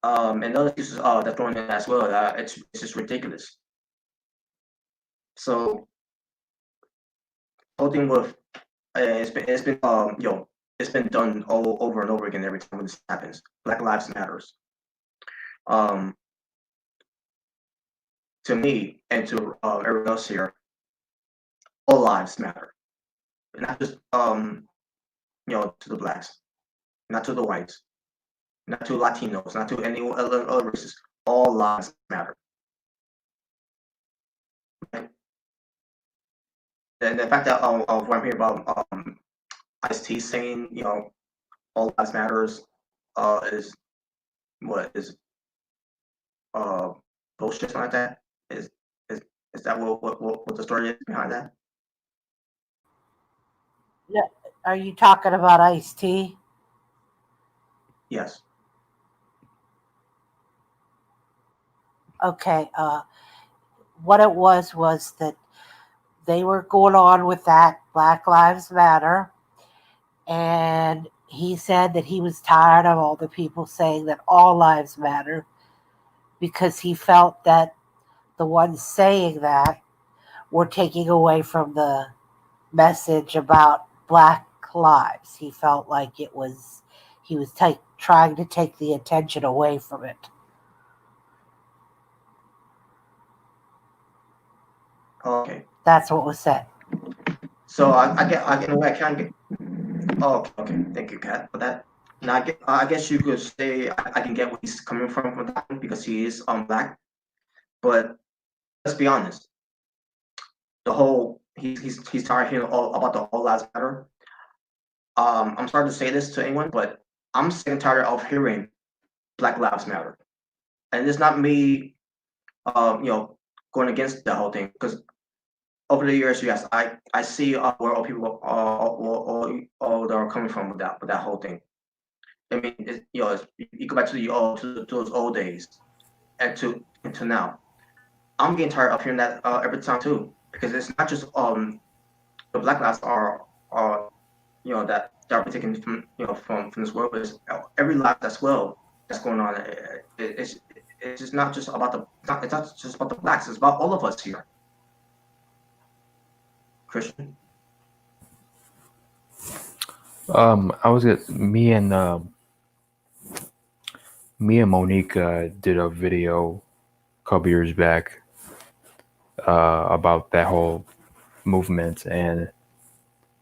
And other excuses that's thrown in as well. It's just ridiculous. So, whole thing with it's been done all over and over again every time when this happens. Black Lives Matters. To me and to everyone else here, all lives matter, not just to the blacks, not to the whites, not to Latinos, not to any other races. All lives matter. Right? And the fact that what I'm hearing about Ice-T saying all lives matters is bullshit, something like that. Is that what the story is behind that? Yeah. Are you talking about Ice-T? Yes. Okay. What it was that they were going on with that Black Lives Matter, and he said that he was tired of all the people saying that all lives matter, because he felt that the ones saying that were taking away from the message about Black lives. He felt like he was trying to take the attention away from it. Okay. That's what was said. So I can get. Oh, okay. Thank you, Kat, for that. Now, I guess you could say I can get where he's coming from that one because he is black. But let's be honest, the whole he's tired of hearing all about the All Lives Matter. I'm sorry to say this to anyone, but I'm sick and tired of hearing Black Lives Matter, and it's not me, going against the whole thing because over the years, yes, I see where all people all that are coming from with that whole thing. I mean, you go back to to those old days and to now. I'm getting tired of hearing that every time too, because it's not just the Black lives are that are taken from this world, but it's every life as well that's going on. It's just not just about it's not just about the blacks. It's about all of us here. Christian. I was at me and Monique did a video a couple years back about that whole movement, and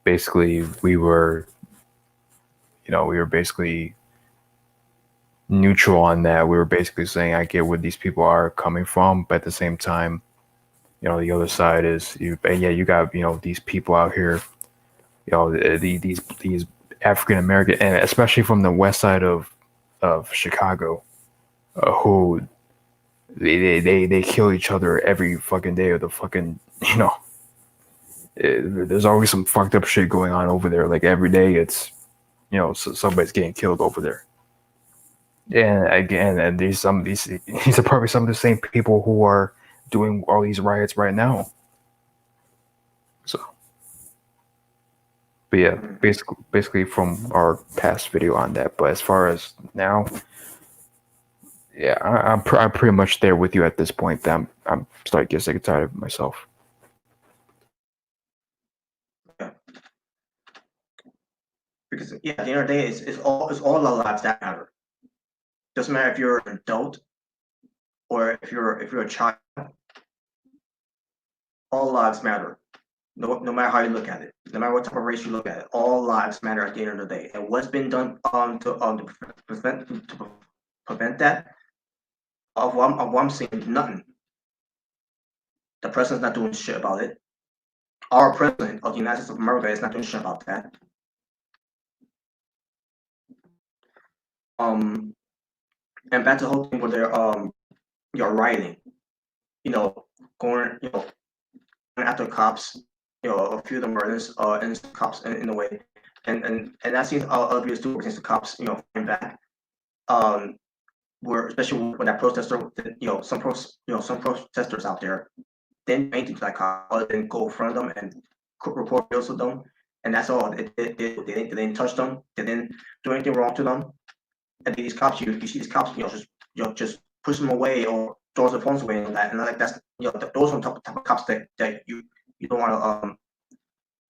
basically we were basically neutral on that. We were basically saying I get where these people are coming from, but at the same time, the other side is you got these people out here, these African American, and especially from the west side of Chicago, who they kill each other every fucking day of the fucking there's always some fucked up shit going on over there. Like every day, it's somebody's getting killed over there. And again, and these are probably some of the same people who are doing all these riots right now. So, but yeah, basically from our past video on that. But as far as now, yeah, I'm pretty much there with you at this point. I'm starting to get sick and tired of myself. Yeah. Because at the end of the day, it's all the lives that matter. Doesn't matter if you're an adult or if you're a child. All lives matter. No matter how you look at it, no matter what type of race you look at it, all lives matter at the end of the day. And what's been done to prevent that? Of what I'm seeing, nothing. The president's not doing shit about it. Our president of the United States of America is not doing shit about that. And back to the whole thing where they're rioting, going after cops, a few of them are innocent cops in a way, and that seems other videos too against the cops, fighting back. Where especially when that protester, some protesters out there didn't do anything to that cop other than go in front of them and report videos of them, and that's all. They didn't touch them. They didn't do anything wrong to them. And these cops, you see these cops, just push them away or throw their phones away and that, and like that's those are the type of cops that you don't want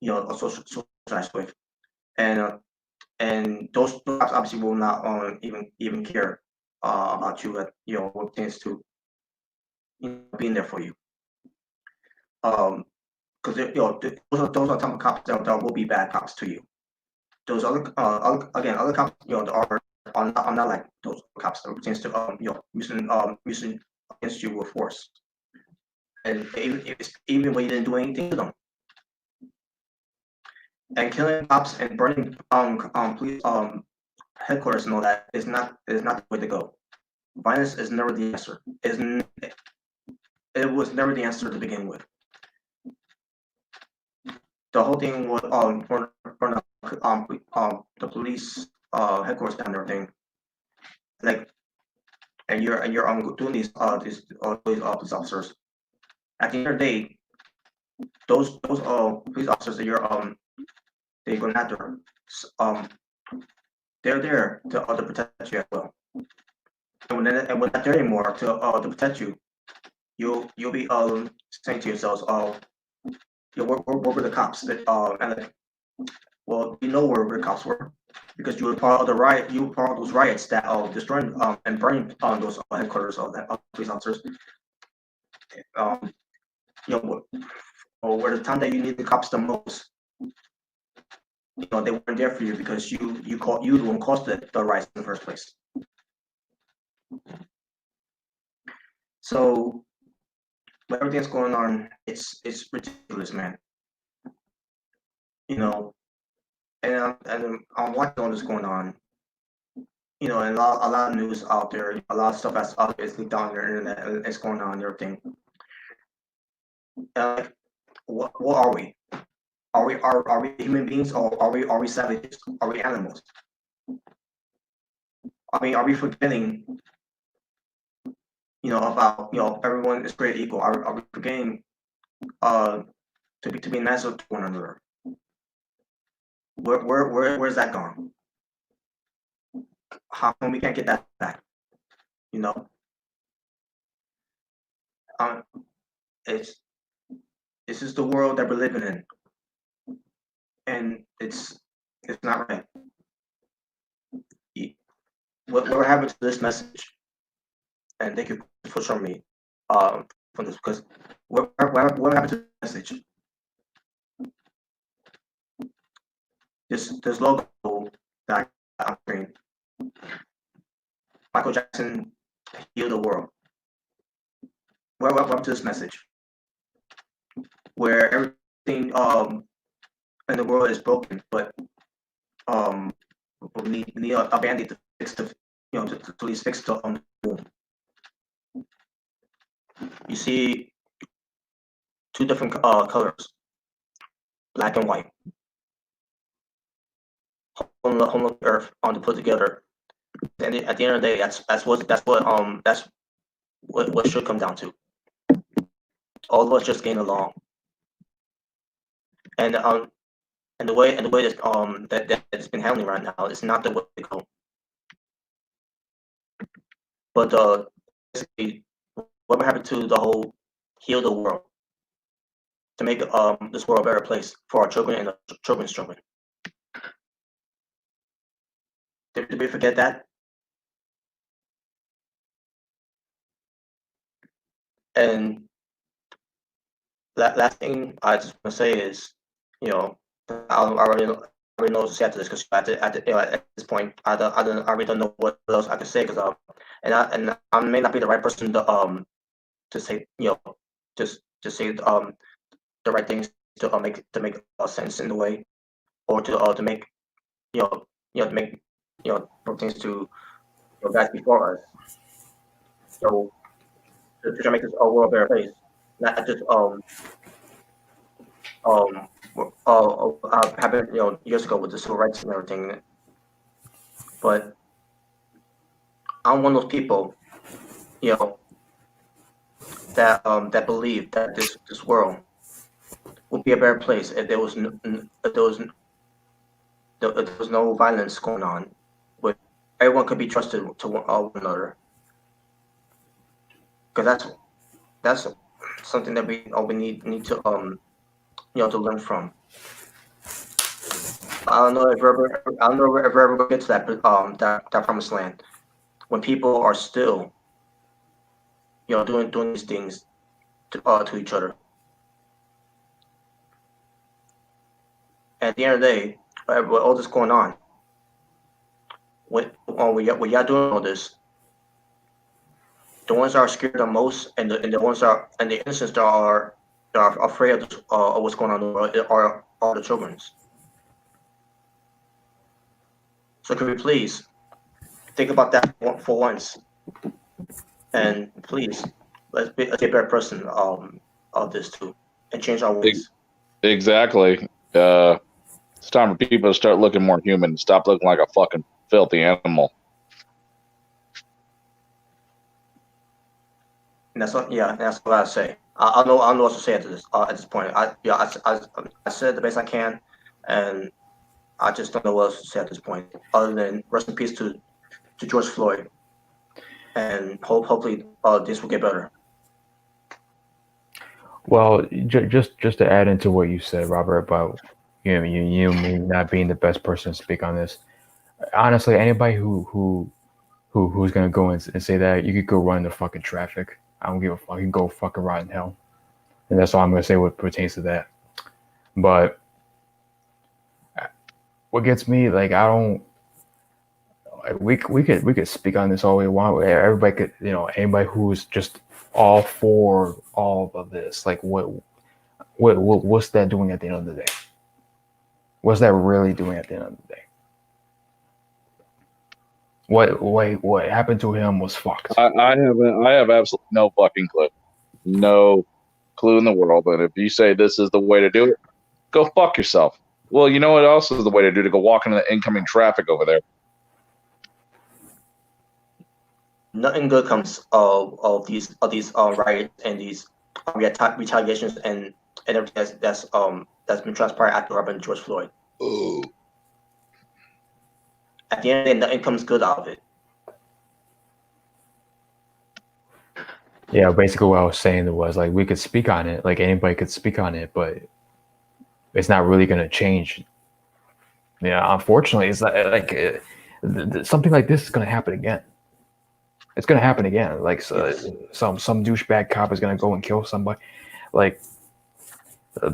to socialize with, and those cops obviously will not even care about you, what things to being there for you, because those are the type of cops that will be bad cops to you. Those other cops, are not like those cops that pertains to using against you with force, and even when you didn't do anything to them, and killing cops and burning police headquarters and all that is not the way to go. Violence is never the answer. It was never the answer to begin with. The whole thing was the police headquarters and everything. Like, and you're doing these police officers. At the end of the day, those police officers that they're going after, they're there to protect you as well. And when they're not there anymore to protect you, you'll be saying to yourselves, where were the cops? That and like, well, where the cops were because you were part of the riot. You were part of those riots that destroying and burning those headquarters of the police officers. Or where the time that you need the cops the most, they weren't there for you because you the one caused the riots in the first place. So with everything that's going on, it's ridiculous, man. And I'm watching all this going on. And a lot of news out there, a lot of stuff that's out there is leaked on the internet, and it's going on and everything. And what are we? Are we human beings, or are we savages? Are we animals? I mean, are we forgetting, about everyone is created equal? Are we forgetting to be nice to one another? Where's that gone? How come we can't get that back? This is the world that we're living in, and it's not right. What happened to this message? And thank you for showing me from this, because what happened to the message? This logo that I'm wearing, Michael Jackson healed the world. What happened to this message? Where everything in the world is broken, but we need a band-aid to fix to at least fix the wound. You see two different colors, black and white, on the earth to put together. And at the end of the day, that's what should come down to. All of us just getting along, and the way that it's been handling right now is not the way to go. But basically, what happened to the whole heal the world, to make this world a better place for our children and our children's children? Did we forget that? And last thing I just want to say is, I already know what to say after this, because at this point, I really don't know what else I can say, because and I may not be the right person to say just say the right things to make sense in the way, or to make to make things to guys before us. So to try to make this world a better place, not just happened years ago with the civil rights and everything. But I'm one of those people, that believe that this world would be a better place if there was no violence going on, but everyone could be trusted to one another. Because that's something that we need to to learn from. I don't know if we're ever going to get to that promised land, when people are still doing these things to each other. At the end of the day, with all this going on, when y'all doing all this, the ones that are scared the most, and the ones that and the innocents that are afraid of what's going on in the world are the children's. So could we please think about that for once, and please let's be a better person of this too, and change our ways. Exactly. It's time for people to start looking more human. Stop looking like a fucking filthy animal. And that's what I say. I don't know what to say at this point. I said the best I can, and I just don't know what else to say at this point, other than rest in peace to George Floyd, and hopefully this will get better. Well, just to add into what you said, Robert, about you me not being the best person to speak on this. Honestly, anybody who's gonna go and say that, you could go run the fucking traffic. I don't give a fuck. You can go fucking rot in hell, and that's all I'm gonna say what pertains to that. But what gets me, like, I don't. Like, we could speak on this all we want. Everybody could, anybody who's just all for all of this, like, what's that doing at the end of the day? What's that really doing at the end of the day? What happened to him was fucked. I have absolutely no fucking clue. No clue in the world. And if you say this is the way to do it, go fuck yourself. Well, you know what else is the way to do it? To go walk into the incoming traffic over there. Nothing good comes of these riots and these retaliations and everything that's been transpired after Robin George Floyd. Ooh. At the end of the day, nothing comes good out of it. Yeah, basically what I was saying was, like, we could speak on it, like anybody could speak on it, but it's not really going to change. Yeah, unfortunately, it's like something like this is going to happen again. It's going to happen again. Like, some douchebag cop is going to go and kill somebody. Like,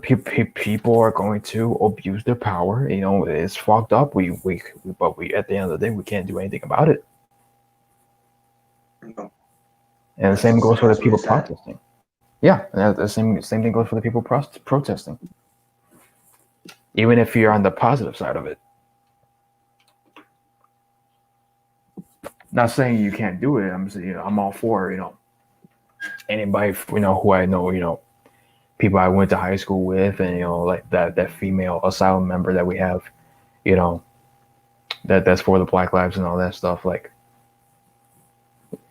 people are going to abuse their power. It's fucked up. We at the end of the day, we can't do anything about it. No. And the same goes for the people protesting. Yeah, and the same thing goes for the people protesting. Even if you're on the positive side of it. Not saying you can't do it. I'm saying, I'm all for, anybody, who I know, people I went to high school with, and like that female asylum member that we have, that's for the Black Lives and all that stuff. Like,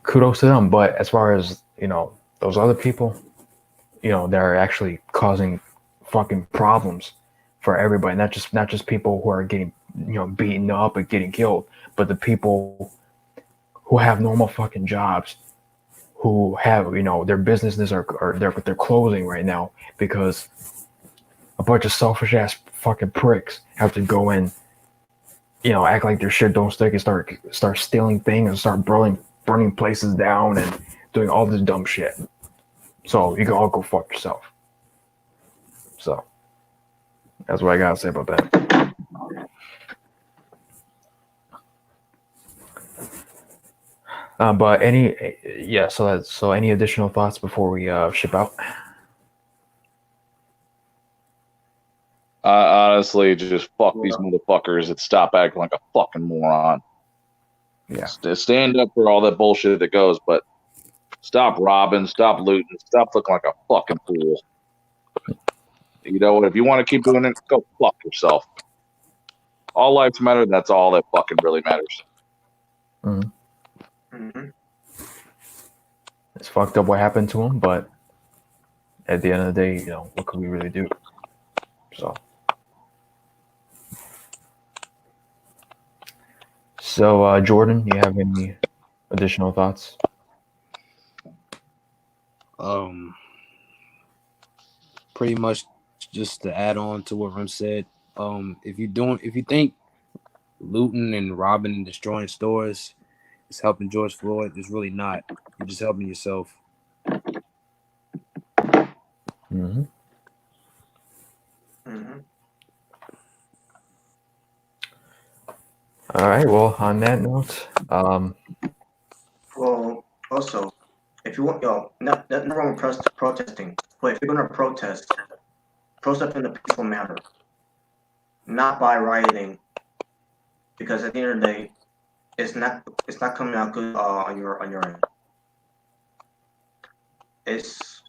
kudos to them. But as far as those other people, that are actually causing fucking problems for everybody, not just people who are getting beaten up and getting killed, but the people who have normal fucking jobs, who have their businesses are they're closing right now because a bunch of selfish ass fucking pricks have to go in, act like their shit don't stick and start stealing things and start burning places down and doing all this dumb shit. So you can all go fuck yourself. So that's what I gotta say about that. But so any additional thoughts before we ship out? Honestly, just fuck these motherfuckers and stop acting like a fucking moron. Yeah. Stand up for all that bullshit that goes, but stop robbing, stop looting, stop looking like a fucking fool. You know what? If you want to keep doing it, go fuck yourself. All lives matter. That's all that fucking really matters. Mm-hmm. Mm-hmm. It's fucked up what happened to him, but at the end of the day, what can we really do? So, Jordan, you have any additional thoughts? Pretty much just to add on to what Rim said. If you think looting and robbing and destroying stores is helping George Floyd, it's really not. You're just helping yourself. Mm-hmm. Mm-hmm. All right. Well, on that note, Well, also, if you want, not wrong with protesting, but if you're gonna protest in a peaceful manner, not by rioting, because at the end of the day, it's not coming out good on your end. It's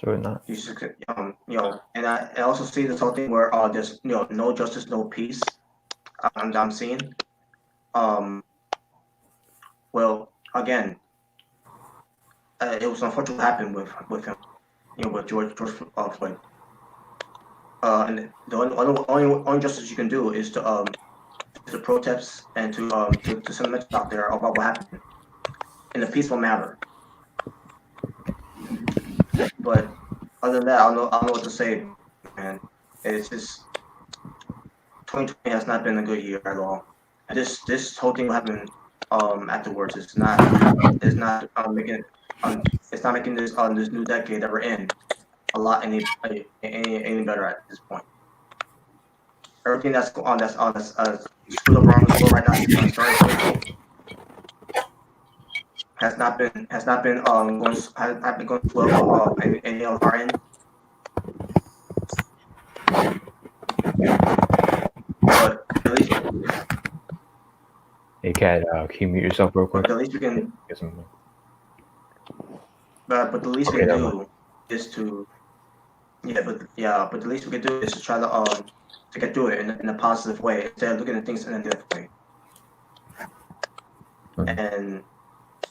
really not. you should, and I also see this whole thing where there's no justice, no peace. I'm seeing. Well, again, it was unfortunate what happened with him, with George Floyd. And the only justice you can do is to protest and to send a message out there about what happened in a peaceful manner. But other than that, I don't know what to say, man. It's just 2020 has not been a good year at all. And this whole thing happened afterwards. It's not making this new decade that we're in a lot any better at this point. everything that's screwed up around the world right now starting 2020 has not been going well any of our end. But at least, Hey, Cat, can you mute yourself real quick? but at least we can. Get some- But the least Okay, we can never do is to but the least we can do is to try to get through it in a positive way instead of looking at things in a negative way. Mhm. And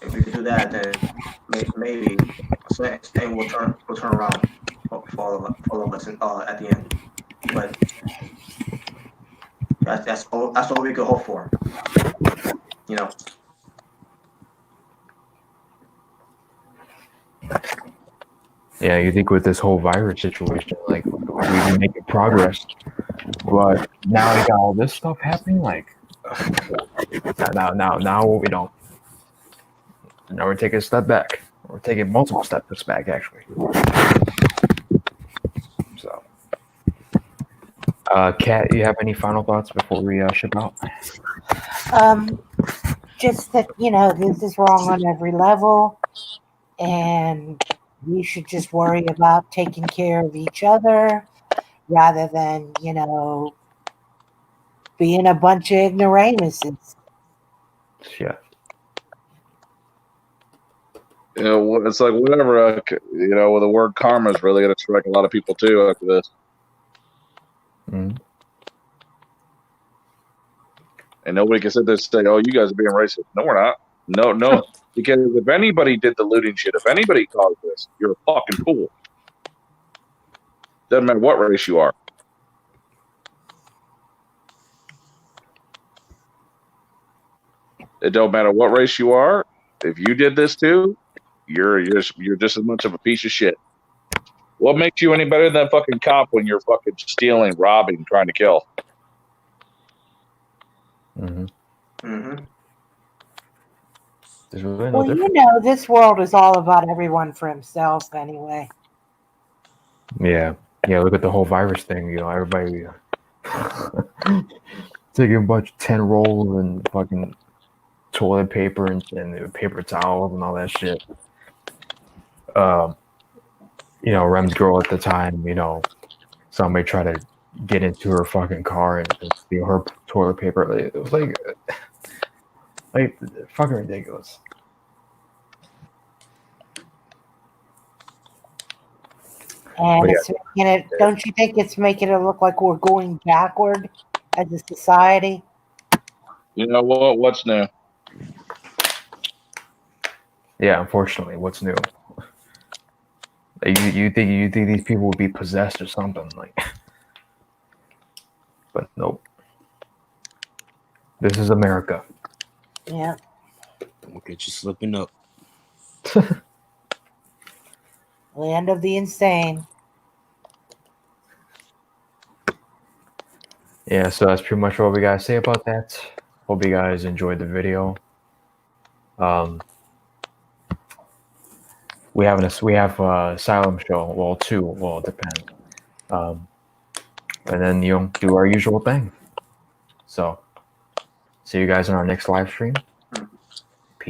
if we could do that, then maybe something will turn around for all of us at the end. But that's all we could hope for. You know. Yeah, you think with this whole virus situation, like we've been making progress, but now we got all this stuff happening. Like now we don't. Now we're taking a step back. We're taking multiple steps back, actually. So, Kat, you have any final thoughts before we ship out? Just that, this is wrong on every level, and we should just worry about taking care of each other rather than, being a bunch of ignoramuses. Yeah. It's like whatever. Well, the word karma is really going to strike a lot of people too after this. Mm-hmm. And nobody can sit there and say, "Oh, you guys are being racist." No, we're not. No, because if anybody did the looting shit, if anybody caused this, you're a fucking fool. Doesn't matter what race you are. It don't matter what race you are. If you did this too, you're just as much of a piece of shit. What makes you any better than a fucking cop when you're fucking stealing, robbing, trying to kill? Mm-hmm. Mm-hmm. There's really no Well, difference. this world is all about everyone for himself anyway. Yeah. Look at the whole virus thing. Everybody taking a bunch of 10 rolls and fucking toilet paper and paper towels and all that shit. Rem's girl at the time, somebody tried to get into her fucking car and steal her toilet paper. It was like fucking ridiculous. And But it's making it, don't you think it's making it look like we're going backward as a society? You know what? What's new? Yeah, unfortunately, what's new? You think these people would be possessed or something but nope. This is America. Yeah. Look at you slipping up. Land of the insane. Yeah, so that's pretty much what we gotta say about that. Hope you guys enjoyed the video. We have a Asylum show. Well, 2. Well, it depends. And then do our usual thing. So, see you guys in our next live stream.